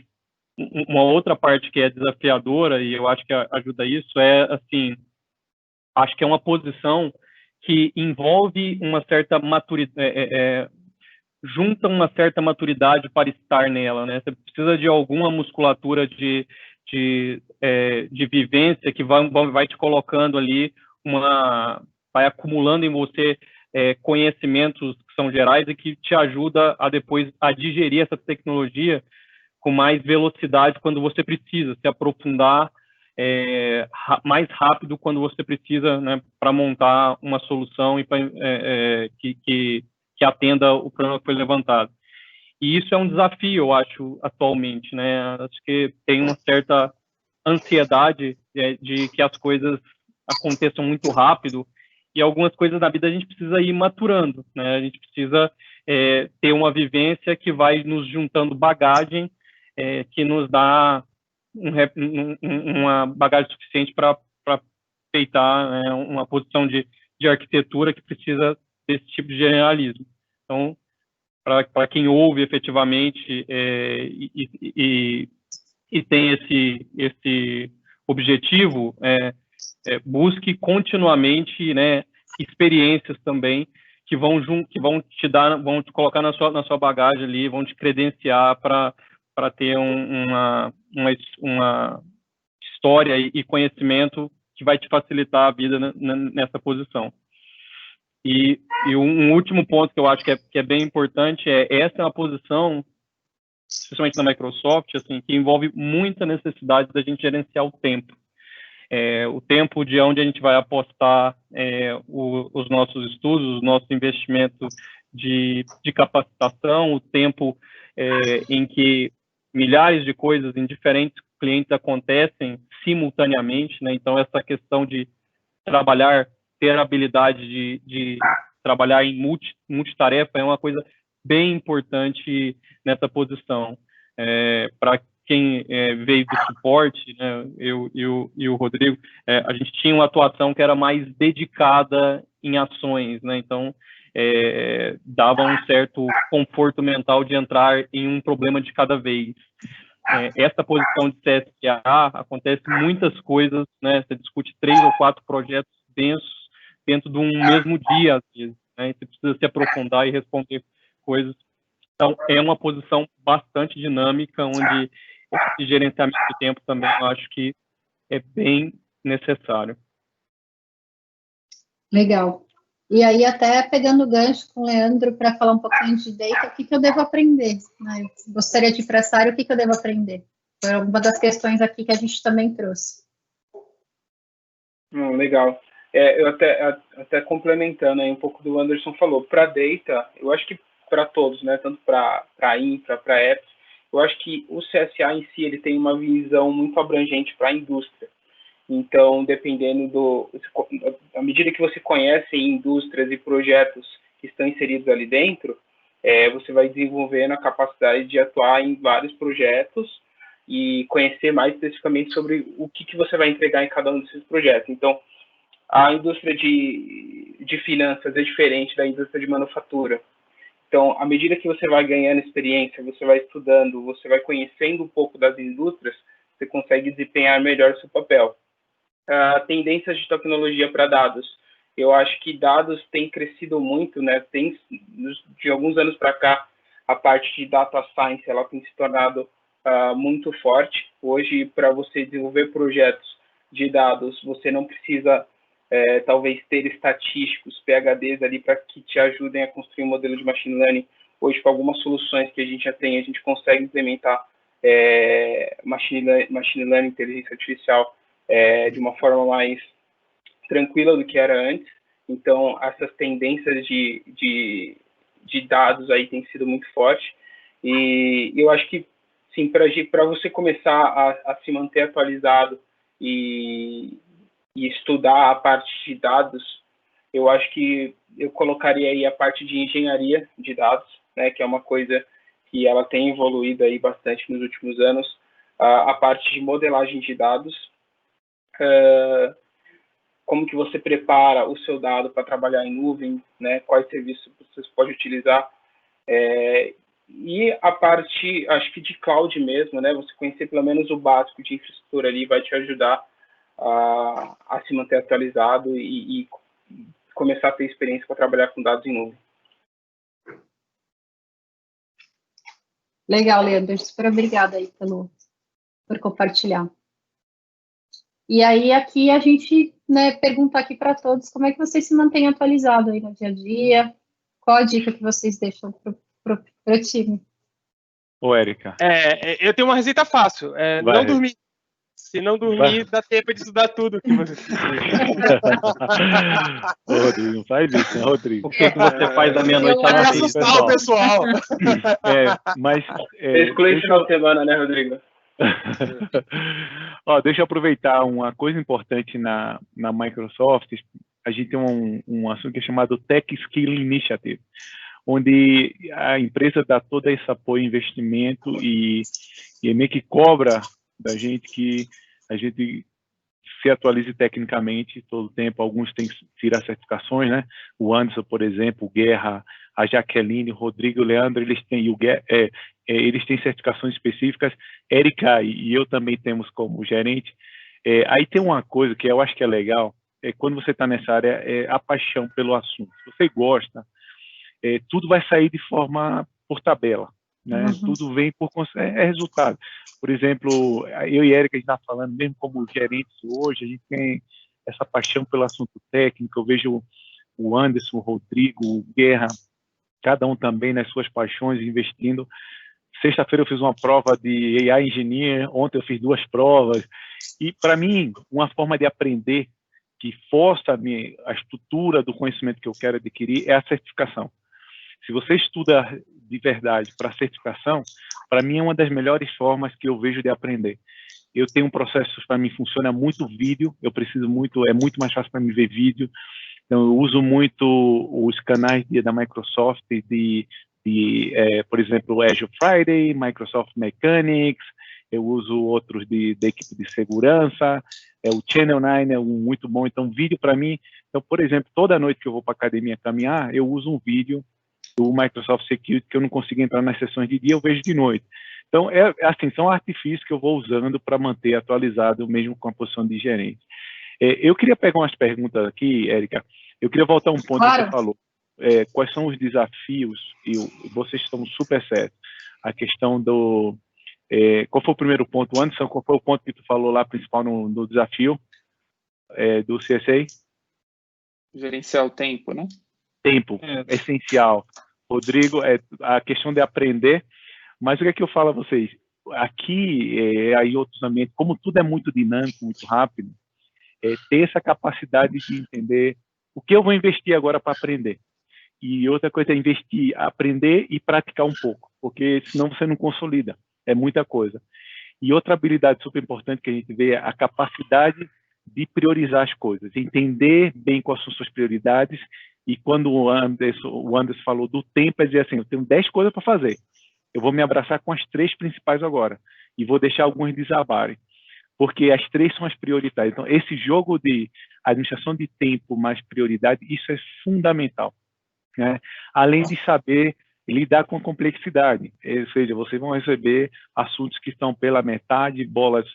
uma outra parte que é desafiadora, e eu acho que ajuda isso, assim, acho que é uma posição que envolve uma certa maturidade, junta uma certa maturidade para estar nela, né? Você precisa de alguma musculatura de vivência que vai te colocando ali, vai acumulando em você conhecimentos que são gerais e que te ajuda a depois a digerir essa tecnologia com mais velocidade quando você precisa, se aprofundar mais rápido quando você precisa, né, para montar uma solução e que atenda o problema que foi levantado. E isso é um desafio, eu acho, atualmente, né? Acho que tem uma certa ansiedade de que as coisas aconteçam muito rápido e algumas coisas na vida a gente precisa ir maturando, né? A gente precisa ter uma vivência que vai nos juntando bagagem, que nos dá uma bagagem suficiente para aceitar uma posição de arquitetura que precisa desse tipo de generalismo. Então, para quem ouve efetivamente e tem esse objetivo, busque continuamente, né, experiências também que vão te colocar na sua bagagem ali, vão te credenciar para ter uma história e conhecimento que vai te facilitar a vida nessa posição. E um último ponto que eu acho que é bem importante essa é uma posição, especialmente na Microsoft, assim, que envolve muita necessidade da gente gerenciar o tempo. O tempo de onde a gente vai apostar os nossos estudos, os nossos investimentos de capacitação, o tempo em que milhares de coisas em diferentes clientes acontecem simultaneamente, né? Então, essa questão de ter a habilidade de trabalhar em multitarefa é uma coisa bem importante nessa posição. Para quem veio do suporte, né, eu e o Rodrigo, a gente tinha uma atuação que era mais dedicada em ações, né? Então, dava um certo conforto mental de entrar em um problema de cada vez. Essa posição de CSA acontece muitas coisas, né? Você discute 3 ou 4 projetos densos dentro de um mesmo dia, às vezes, né? Você precisa se aprofundar e responder coisas. Então, é uma posição bastante dinâmica, onde esse gerenciamento de tempo também eu acho que é bem necessário. Legal. E aí, até pegando o gancho com o Leandro para falar um pouquinho de data, o que eu devo aprender? Né? Gostaria de ir para essa área, o que eu devo aprender? Foi uma das questões aqui que a gente também trouxe. Legal. Eu até complementando aí um pouco do Anderson falou, para data, eu acho que para todos, né, tanto para infra, para apps, eu acho que o CSA em si ele tem uma visão muito abrangente para a indústria. Então, dependendo à medida que você conhece indústrias e projetos que estão inseridos ali dentro, você vai desenvolvendo a capacidade de atuar em vários projetos e conhecer mais especificamente sobre o que você vai entregar em cada um desses projetos. Então, a indústria de finanças é diferente da indústria de manufatura. Então, à medida que você vai ganhando experiência, você vai estudando, você vai conhecendo um pouco das indústrias, você consegue desempenhar melhor o seu papel. Tendências de tecnologia para dados. Eu acho que dados têm crescido muito, né? De alguns anos para cá, a parte de data science ela tem se tornado muito forte. Hoje, para você desenvolver projetos de dados, você não precisa talvez ter estatísticos, PhDs ali para que te ajudem a construir um modelo de machine learning. Hoje, com algumas soluções que a gente já tem, a gente consegue implementar machine learning, inteligência artificial, de uma forma mais tranquila do que era antes. Então, essas tendências de dados aí têm sido muito fortes. E eu acho que, sim, para você começar a se manter atualizado e estudar a parte de dados, eu acho que eu colocaria aí a parte de engenharia de dados, né, que é uma coisa que ela tem evoluído aí bastante nos últimos anos, a parte de modelagem de dados, como que você prepara o seu dado para trabalhar em nuvem, né, quais serviços você pode utilizar, e a parte, acho que de cloud mesmo, né, você conhecer pelo menos o básico de infraestrutura ali vai te ajudar a se manter atualizado e começar a ter experiência para trabalhar com dados em nuvem. Legal, Leandro. Super obrigada aí por compartilhar. E aí, aqui a gente, né, pergunta aqui para todos como é que vocês se mantêm atualizados aí no dia a dia, qual a dica que vocês deixam para o time? Ô, Érica. Eu tenho uma receita fácil, não dormir. Se não dormir, dá tempo de estudar tudo que você precisa. Ô, Rodrigo, não faz isso, né, Rodrigo? O que você faz da meia-noite Para assustar o pessoal. Exclui esse final de semana, né, Rodrigo? Deixa eu aproveitar uma coisa importante na Microsoft. A gente tem um assunto que é chamado Tech Skill Initiative, onde a empresa dá todo esse apoio, investimento e meio que cobra da gente que a gente se atualize tecnicamente todo o tempo. Alguns têm que tirar certificações, né? O Anderson, por exemplo, o Guerra, a Jaqueline, o Rodrigo, o Leandro, eles têm certificações específicas. Érica e eu também temos como gerente. Aí tem uma coisa que eu acho que é legal, quando você está nessa área, a paixão pelo assunto. Se você gosta, tudo vai sair de forma por tabela, né? Uhum. Tudo vem por resultado. Por exemplo, eu e a Érica, a gente está falando, mesmo como gerentes hoje, a gente tem essa paixão pelo assunto técnico. Eu vejo o Anderson, o Rodrigo, o Guerra, cada um também nas suas paixões, investindo. Sexta-feira eu fiz uma prova de AI Engineer, ontem eu fiz 2 provas, e para mim, uma forma de aprender que força a estrutura do conhecimento que eu quero adquirir é a certificação. Se você estuda de verdade para certificação, para mim é uma das melhores formas que eu vejo de aprender. Eu tenho um processo, para mim funciona muito vídeo, é muito mais fácil para mim ver vídeo, então eu uso muito os canais da Microsoft, por exemplo, o Azure Friday, Microsoft Mechanics, eu uso outros da equipe de segurança, o Channel 9 é muito bom. Então, vídeo para mim Então, por exemplo, toda noite que eu vou para a academia caminhar, eu uso um vídeo do Microsoft Security que eu não consigo entrar nas sessões de dia, eu vejo de noite. Então, assim, são artifícios que eu vou usando para manter atualizado, mesmo com a posição de gerente. Eu queria pegar umas perguntas aqui, Érica. Eu queria voltar a um ponto que você falou. Quais são os desafios, e vocês estão super certos. A questão do... qual foi o primeiro ponto, Anderson? Qual foi o ponto que tu falou lá, principal no desafio do CSA? Gerenciar o tempo, né? Tempo, essencial. Rodrigo, a questão de aprender. Mas o que é que eu falo a vocês? Aqui, aí outros ambientes, como tudo é muito dinâmico, muito rápido, ter essa capacidade de entender o que eu vou investir agora para aprender. E outra coisa é investir, aprender e praticar um pouco, porque senão você não consolida, é muita coisa. E outra habilidade super importante que a gente vê é a capacidade de priorizar as coisas, entender bem quais são suas prioridades, e quando o Anderson falou do tempo, é dizer assim, eu tenho 10 coisas para fazer, eu vou me abraçar com as 3 principais agora, e vou deixar algumas desabarem, porque as 3 são as prioritárias. Então, esse jogo de administração de tempo mais prioridade, isso é fundamental, né? Além de saber lidar com a complexidade, ou seja, vocês vão receber assuntos que estão pela metade, bolas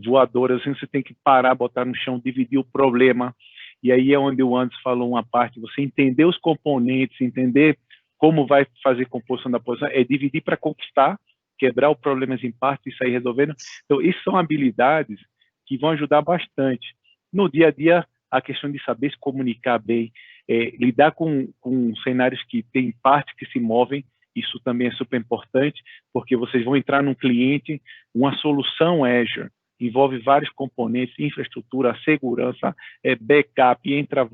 voadoras, assim, você tem que parar, botar no chão, dividir o problema, e aí é onde o Anderson falou uma parte, você entender os componentes, entender como vai fazer composição da posição, é dividir para conquistar, quebrar os problemas em partes e sair resolvendo. Então, isso são habilidades que vão ajudar bastante. No dia a dia, a questão de saber se comunicar bem, lidar com cenários que tem partes que se movem, isso também é super importante, porque vocês vão entrar num cliente, uma solução Azure, envolve vários componentes, infraestrutura, segurança, backup, entra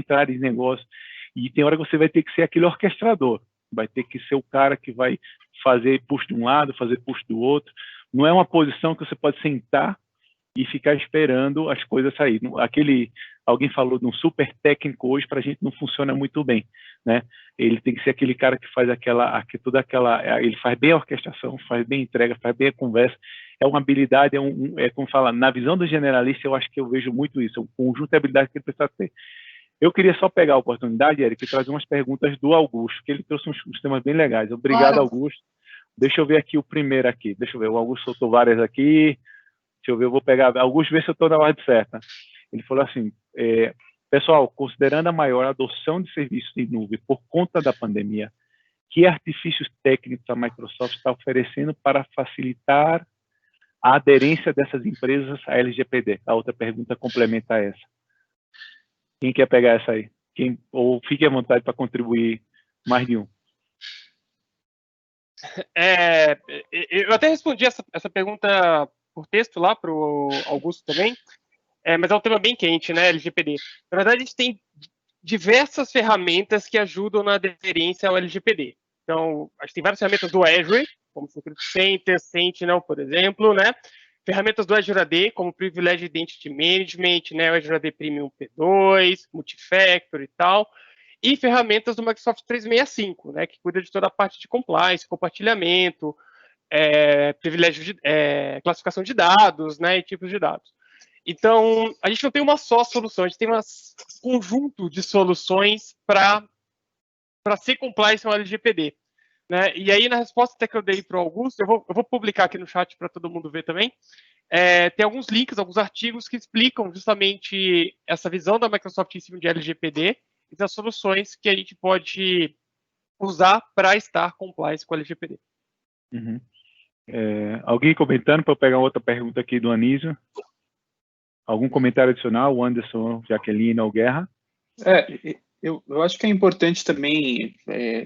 áreas de negócio, e tem hora que você vai ter que ser aquele orquestrador, vai ter que ser o cara que vai fazer push de um lado, fazer push do outro. Não é uma posição que você pode sentar e ficar esperando as coisas sair. Alguém falou de um super técnico hoje, para a gente não funciona muito bem, né? Ele tem que ser aquele cara que faz ele faz bem a orquestração, faz bem a entrega, faz bem a conversa. É uma habilidade, como fala, na visão do generalista, eu acho que eu vejo muito isso, é um conjunto de habilidades que ele precisa ter. Eu queria só pegar a oportunidade, Eric, e trazer umas perguntas do Augusto, que ele trouxe uns temas bem legais. Obrigado, Augusto. Deixa eu ver aqui o primeiro aqui. Deixa eu ver, o Augusto soltou várias aqui. Deixa eu ver, eu vou pegar. Augusto, vê se eu estou na ordem certa. Ele falou assim, pessoal, considerando a maior adoção de serviços em nuvem por conta da pandemia, que artifícios técnicos a Microsoft está oferecendo para facilitar a aderência dessas empresas à LGPD? A outra pergunta complementa essa. Quem quer pegar essa aí? Ou fique à vontade para contribuir mais de um. Eu até respondi essa pergunta por texto lá para o Augusto também, mas é um tema bem quente, né, LGPD. Na verdade, a gente tem diversas ferramentas que ajudam na aderência ao LGPD. Então, a gente tem várias ferramentas do Azure, como Security Center, Sentinel, por exemplo, né? Ferramentas do Azure AD, como Privileged Identity Management, né, o Azure AD Premium P2, Multifactor e tal, e ferramentas do Microsoft 365, né, que cuida de toda a parte de compliance, compartilhamento, privilégio de classificação de dados, né, e tipos de dados. Então, a gente não tem uma só solução, a gente tem um conjunto de soluções para ser compliance ao LGPD. Né? E aí, na resposta até que eu dei para o Augusto, eu vou publicar aqui no chat para todo mundo ver também, tem alguns links, alguns artigos que explicam justamente essa visão da Microsoft em cima de LGPD e das soluções que a gente pode usar para estar compliance com a LGPD. Uhum. Alguém comentando para eu pegar outra pergunta aqui do Anísio? Algum comentário adicional? O Anderson, Jaqueline ou Guerra? Eu acho que é importante também,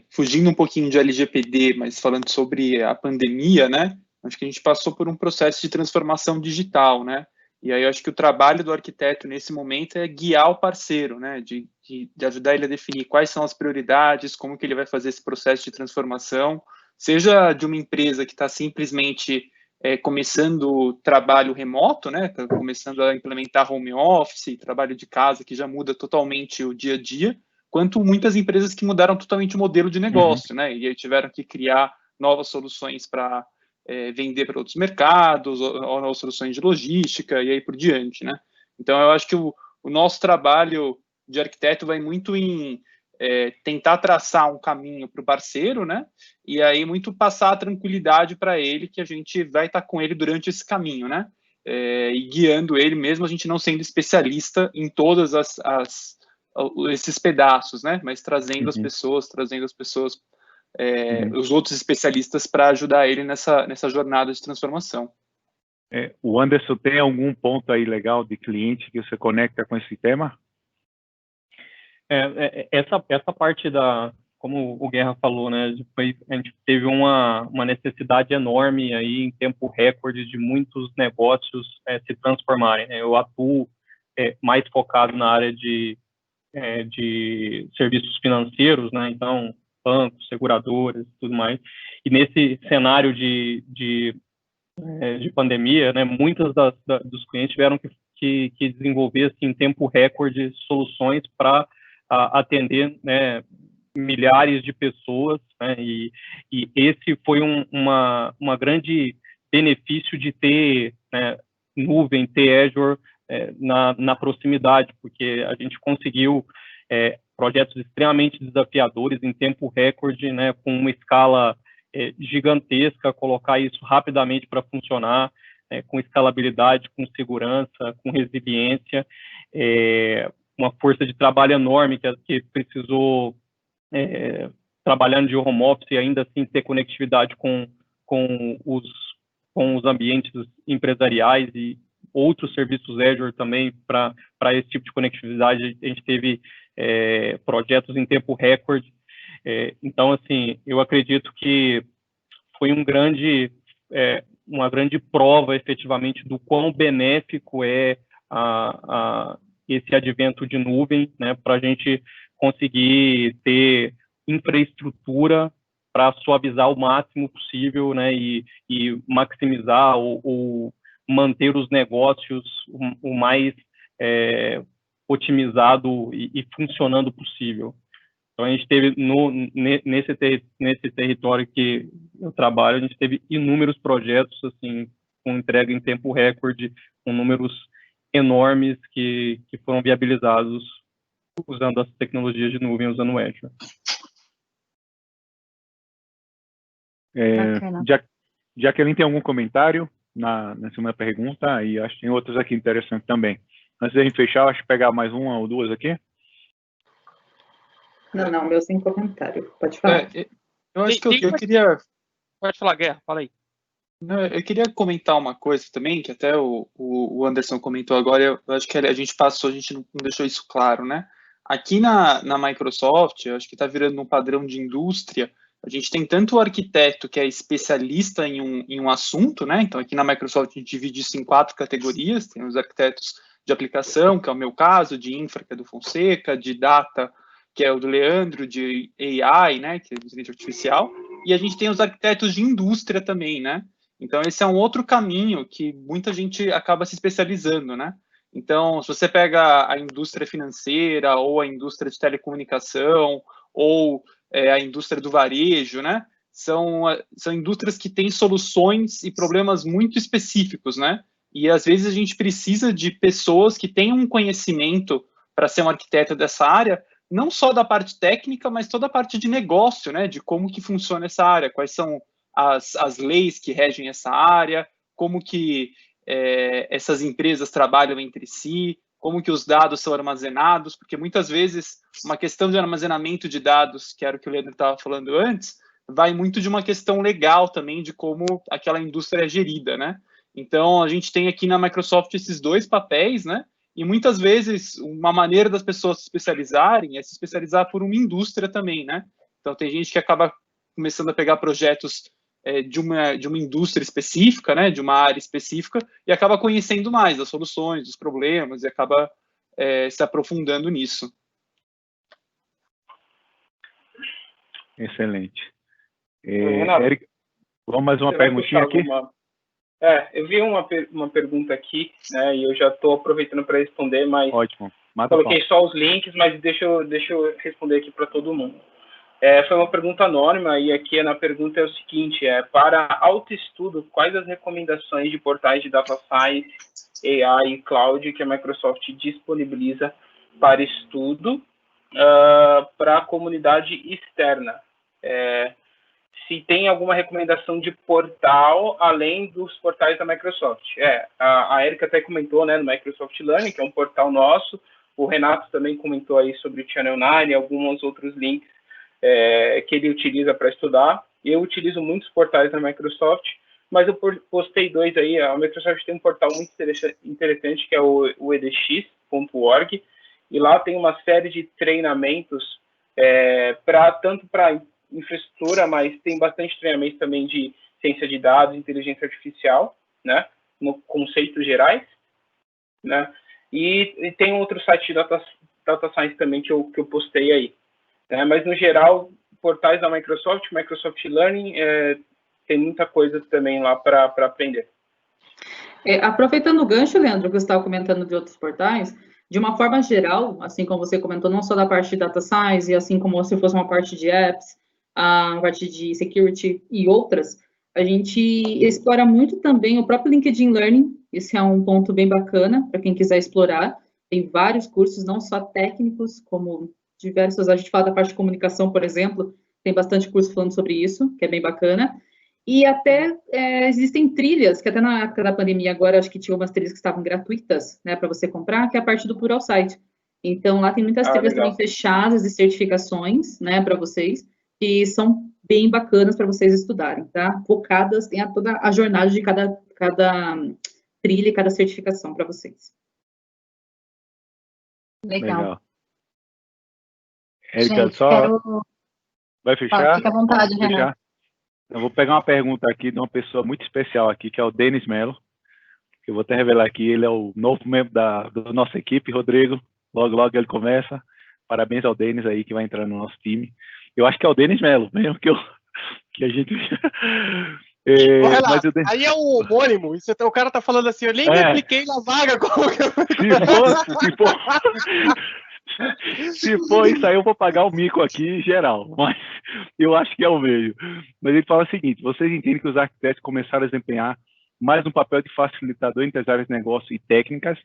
fugindo um pouquinho de LGPD, mas falando sobre a pandemia, né? Acho que a gente passou por um processo de transformação digital, né? E aí eu acho que o trabalho do arquiteto nesse momento é guiar o parceiro, né? De ajudar ele a definir quais são as prioridades, como que ele vai fazer esse processo de transformação, seja de uma empresa que está simplesmente começando trabalho remoto, né? Tá começando a implementar home office, trabalho de casa, que já muda totalmente o dia a dia, quanto muitas empresas que mudaram totalmente o modelo de negócio, né? E aí tiveram que criar novas soluções para vender para outros mercados, ou novas soluções de logística, e aí por diante, né? Então, eu acho que o nosso trabalho de arquiteto vai muito em tentar traçar um caminho para o parceiro, né? E aí muito passar a tranquilidade para ele que a gente vai estar com ele durante esse caminho, né? E guiando ele, mesmo a gente não sendo especialista em todas esses pedaços, né? Mas trazendo as pessoas, os outros especialistas para ajudar ele nessa jornada de transformação. O Anderson, tem algum ponto aí legal de cliente que você conecta com esse tema? Essa parte como o Guerra falou, né, a gente teve uma necessidade enorme aí em tempo recorde de muitos negócios se transformarem, né? Eu atuo mais focado na área de serviços financeiros, né? Então, bancos, seguradoras e tudo mais. E nesse cenário de pandemia, né, muitos dos clientes tiveram que desenvolver assim, em tempo recorde soluções para atender, né, milhares de pessoas, né, e esse foi uma grande benefício de ter, né, nuvem, ter Azure na proximidade, porque a gente conseguiu projetos extremamente desafiadores em tempo recorde, né, com uma escala gigantesca, colocar isso rapidamente para funcionar, com escalabilidade, com segurança, com resiliência, uma força de trabalho enorme que precisou trabalhando de home office e ainda assim ter conectividade com os ambientes empresariais e outros serviços Azure também para esse tipo de conectividade. A gente teve projetos em tempo recorde. Então, assim, eu acredito que foi uma grande prova, efetivamente, do quão benéfico esse advento de nuvem, né, para a gente conseguir ter infraestrutura para suavizar o máximo possível, né, e maximizar ou manter os negócios o mais otimizado e funcionando possível. Então, a gente teve, nesse território que eu trabalho, a gente teve inúmeros projetos, assim, com entrega em tempo recorde, com números enormes que foram viabilizados usando as tecnologias de nuvem, usando o Azure. Jacqueline, tem algum comentário na segunda pergunta? E acho que tem outros aqui interessantes também. Antes da gente fechar, acho que pegar mais uma ou duas aqui. Não, meu sem comentário. Pode falar. Eu acho que eu queria... Pode falar, Guerra, fala aí. Não, eu queria comentar uma coisa também, que até o Anderson comentou agora, eu acho que a gente não deixou isso claro, né? Aqui na Microsoft, eu acho que está virando um padrão de indústria, a gente tem tanto o arquiteto que é especialista em um assunto, né? Então, aqui na Microsoft a gente divide isso em 4 categorias, tem os arquitetos de aplicação, que é o meu caso, de infra, que é do Fonseca, de data, que é o do Leandro, de AI, né, que é inteligência artificial, e a gente tem os arquitetos de indústria também, né? Então, esse é um outro caminho que muita gente acaba se especializando, né? Então, se você pega a indústria financeira, ou a indústria de telecomunicação, ou a indústria do varejo, né? São indústrias que têm soluções e problemas muito específicos, né? E, às vezes, a gente precisa de pessoas que tenham um conhecimento para ser um arquiteto dessa área, não só da parte técnica, mas toda a parte de negócio, né? De como que funciona essa área, quais são as leis que regem essa área, como que essas empresas trabalham entre si, como que os dados são armazenados, porque muitas vezes uma questão de armazenamento de dados, que era o que o Leandro estava falando antes, vai muito de uma questão legal também, de como aquela indústria é gerida, né? Então, a gente tem aqui na Microsoft esses 2 papéis, né? E muitas vezes uma maneira das pessoas se especializarem é se especializar por uma indústria também, né? Então, tem gente que acaba começando a pegar projetos de uma indústria específica, né, de uma área específica, e acaba conhecendo mais as soluções, os problemas, e acaba se aprofundando nisso. Excelente. Eric, vamos mais uma perguntinha aqui? Eu vi uma pergunta aqui, né, e eu já estou aproveitando para responder, mas ótimo. Coloquei só os links, mas deixa eu responder aqui para todo mundo. Foi uma pergunta anônima, e aqui na pergunta é o seguinte, para autoestudo, quais as recomendações de portais de Data Science, AI e Cloud que a Microsoft disponibiliza para estudo para a comunidade externa. Se tem alguma recomendação de portal além dos portais da Microsoft. A Erika até comentou, né, no Microsoft Learning, que é um portal nosso. O Renato também comentou aí sobre o Channel 9 e alguns outros links que ele utiliza para estudar. Eu utilizo muitos portais da Microsoft, mas eu postei 2 aí. A Microsoft tem um portal muito interessante, que é o edx.org, e lá tem uma série de treinamentos tanto para infraestrutura, mas tem bastante treinamento também de ciência de dados, inteligência artificial, né, no conceitos gerais, né, e tem outro site de data science também que eu postei aí, né, mas no geral, portais da Microsoft Learning, tem muita coisa também lá para aprender. Aproveitando o gancho, Leandro, que você estava comentando de outros portais, de uma forma geral, assim como você comentou, não só da parte de data science, e assim como se fosse uma parte de apps, a parte de security e outras, a gente explora muito também o próprio LinkedIn Learning. Esse é um ponto bem bacana para quem quiser explorar. Tem vários cursos, não só técnicos, como diversos. A gente fala da parte de comunicação, por exemplo, tem bastante curso falando sobre isso, que é bem bacana. E até existem trilhas, que até na época da pandemia agora, acho que tinha umas trilhas que estavam gratuitas, né, para você comprar, que é a parte do Pluralsight. Então, lá tem muitas trilhas também fechadas e certificações, né, para vocês, que são bem bacanas para vocês estudarem, tá? Focadas, tem toda a jornada de cada trilha e cada certificação para vocês. Legal. Erika, gente, vai fechar? Fica à vontade, Renato. Eu vou pegar uma pergunta aqui de uma pessoa muito especial aqui, que é o Denis Mello, que eu vou até revelar aqui, ele é o novo membro da nossa equipe, Rodrigo, logo ele começa. Parabéns ao Denis aí, que vai entrar no nosso time. Eu acho que é o Denis Mello, mesmo que a gente... Renato, aí é um homônimo, o cara tá falando assim, eu nem me apliquei na vaga. Se for isso aí, eu vou pagar o mico aqui geral, mas eu acho que é o meio. Mas ele fala o seguinte: vocês entendem que os arquitetos começaram a desempenhar mais um papel de facilitador entre as áreas de negócio e técnicas?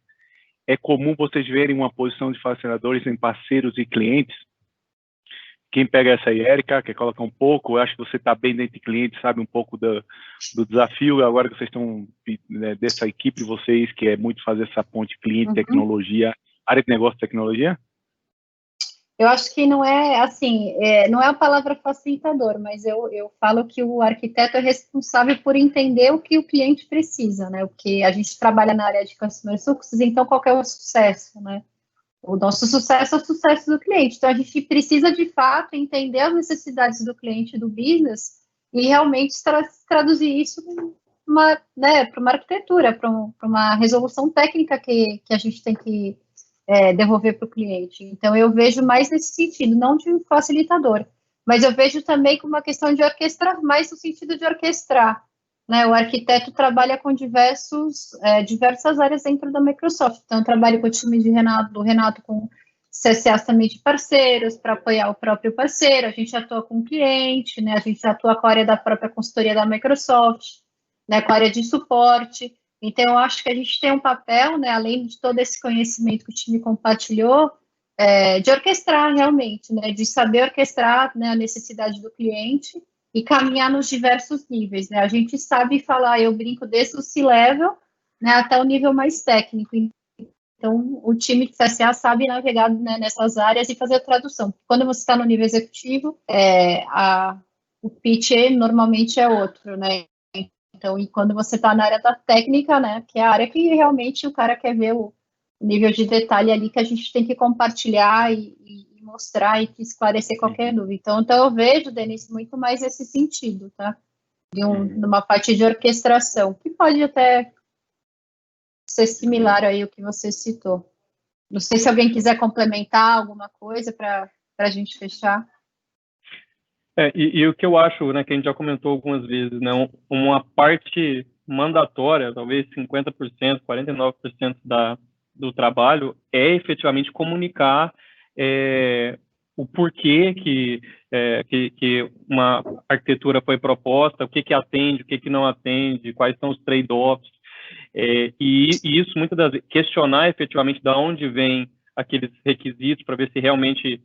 É comum vocês verem uma posição de facilitadores em parceiros e clientes? Quem pega essa aí, Erika, quer colocar um pouco? Eu acho que você está bem dentro de clientes, sabe um pouco do desafio, agora que vocês estão, né, dessa equipe de vocês, que é muito fazer essa ponte cliente-tecnologia, área de negócio e tecnologia? Eu acho que não é assim, não é a palavra facilitador, mas eu falo que o arquiteto é responsável por entender o que o cliente precisa, né? Porque a gente trabalha na área de customer success, então qual que é o sucesso, né? O nosso sucesso é o sucesso do cliente. Então a gente precisa de fato entender as necessidades do cliente, do business, e realmente traduzir isso para uma arquitetura, para uma resolução técnica que a gente tem que devolver para o cliente. Então, eu vejo mais nesse sentido, não de um facilitador, mas eu vejo também como uma questão de orquestrar, mais no sentido de orquestrar, né? O arquiteto trabalha com diversas áreas dentro da Microsoft. Então, eu trabalho com o time do Renato com CCAs também de parceiros, para apoiar o próprio parceiro, a gente atua com o cliente, né? A gente atua com a área da própria consultoria da Microsoft, né? Com a área de suporte. Então, eu acho que a gente tem um papel, né, além de todo esse conhecimento que o time compartilhou, de orquestrar realmente, né, de saber orquestrar, né, a necessidade do cliente e caminhar nos diversos níveis, né. A gente sabe falar, eu brinco, desde o C-level, né, até o nível mais técnico. Então, o time de CSA sabe navegar, né, nessas áreas e fazer a tradução. Quando você está no nível executivo, o pitch normalmente é outro, né. Então, e quando você está na área da técnica, né, que é a área que realmente o cara quer ver o nível de detalhe ali que a gente tem que compartilhar e mostrar e esclarecer qualquer dúvida. Então eu vejo, Denise, muito mais esse sentido, tá? De uma parte de orquestração, que pode até ser similar aí ao que você citou. Não sei se alguém quiser complementar alguma coisa para a gente fechar. E o que eu acho, né, que a gente já comentou algumas vezes, né, uma parte mandatória, talvez 50%, 49% do trabalho é efetivamente comunicar o porquê que uma arquitetura foi proposta, o que atende, o que não atende, quais são os trade-offs, e isso muitas das vezes, questionar efetivamente de onde vem aqueles requisitos para ver se realmente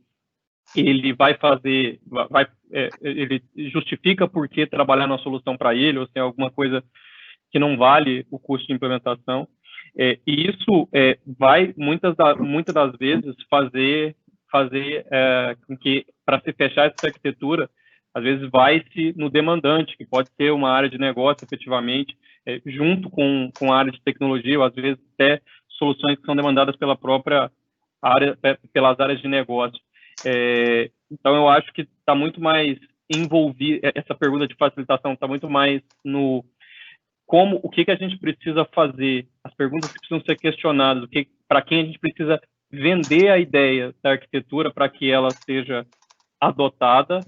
ele vai fazer, ele justifica por que trabalhar na solução para ele, ou se é alguma coisa que não vale o custo de implementação. E isso vai, muitas das vezes, fazer com que, para se fechar essa arquitetura, às vezes vai-se no demandante, que pode ser uma área de negócio, efetivamente, junto com a área de tecnologia, ou às vezes até soluções que são demandadas pela própria área, pelas áreas de negócio. Então, eu acho que está muito mais envolvido, essa pergunta de facilitação está muito mais no o que a gente precisa fazer, as perguntas que precisam ser questionadas, para quem a gente precisa vender a ideia da arquitetura para que ela seja adotada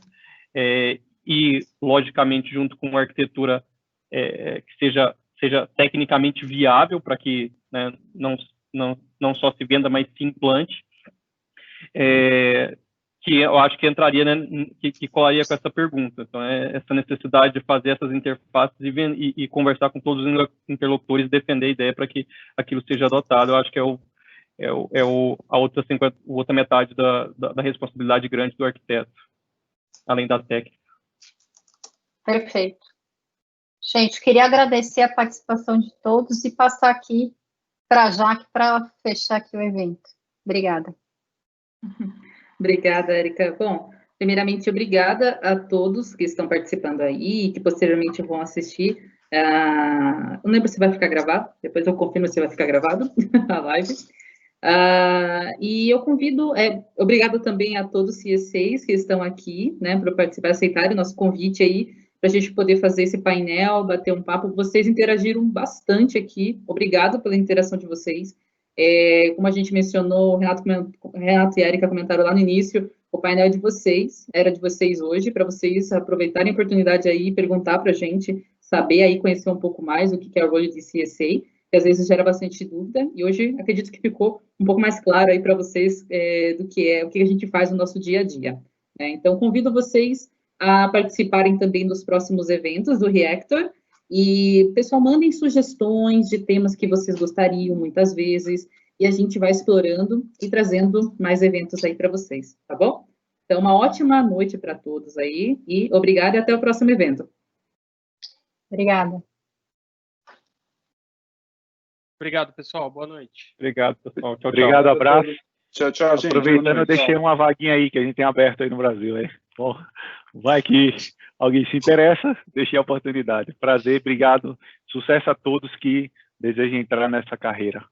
e, logicamente, junto com uma arquitetura que seja tecnicamente viável para que, né, não só se venda, mas se implante, que eu acho que entraria, né, que colaria com essa pergunta. Então, essa necessidade de fazer essas interfaces e conversar com todos os interlocutores, defender a ideia para que aquilo seja adotado. Eu acho que a outra metade da responsabilidade grande do arquiteto, além da técnica. Perfeito. Gente, queria agradecer a participação de todos e passar aqui para a Jaque para fechar aqui o evento. Obrigada. Obrigada, Érica. Bom, primeiramente, obrigada a todos que estão participando aí e que posteriormente vão assistir. Não lembro se vai ficar gravado, depois eu confirmo se vai ficar gravado a live. E eu convido, obrigada também a todos os CSAs que estão aqui, né, para participar, aceitarem o nosso convite aí, para a gente poder fazer esse painel, bater um papo. Vocês interagiram bastante aqui, obrigado pela interação de vocês. Como a gente mencionou, Renato e Érica comentaram lá no início, o painel de vocês, era de vocês hoje, para vocês aproveitarem a oportunidade aí e perguntar para a gente, saber aí, conhecer um pouco mais o que é o role de CSA, que às vezes gera bastante dúvida, e hoje acredito que ficou um pouco mais claro aí para vocês o que a gente faz no nosso dia a dia. Então, convido vocês a participarem também dos próximos eventos do Reactor, e, pessoal, mandem sugestões de temas que vocês gostariam, muitas vezes, e a gente vai explorando e trazendo mais eventos aí para vocês, tá bom? Então, uma ótima noite para todos aí, e obrigada e até o próximo evento. Obrigada. Obrigado, pessoal. Boa noite. Obrigado, pessoal. Tchau, Obrigado, tchau. Abraço. Tchau, gente. Aproveitando, eu deixei uma vaguinha aí que a gente tem aberto aí no Brasil. Bom, vai que alguém se interessa, deixei a oportunidade. Prazer, obrigado. Sucesso a todos que desejam entrar nessa carreira.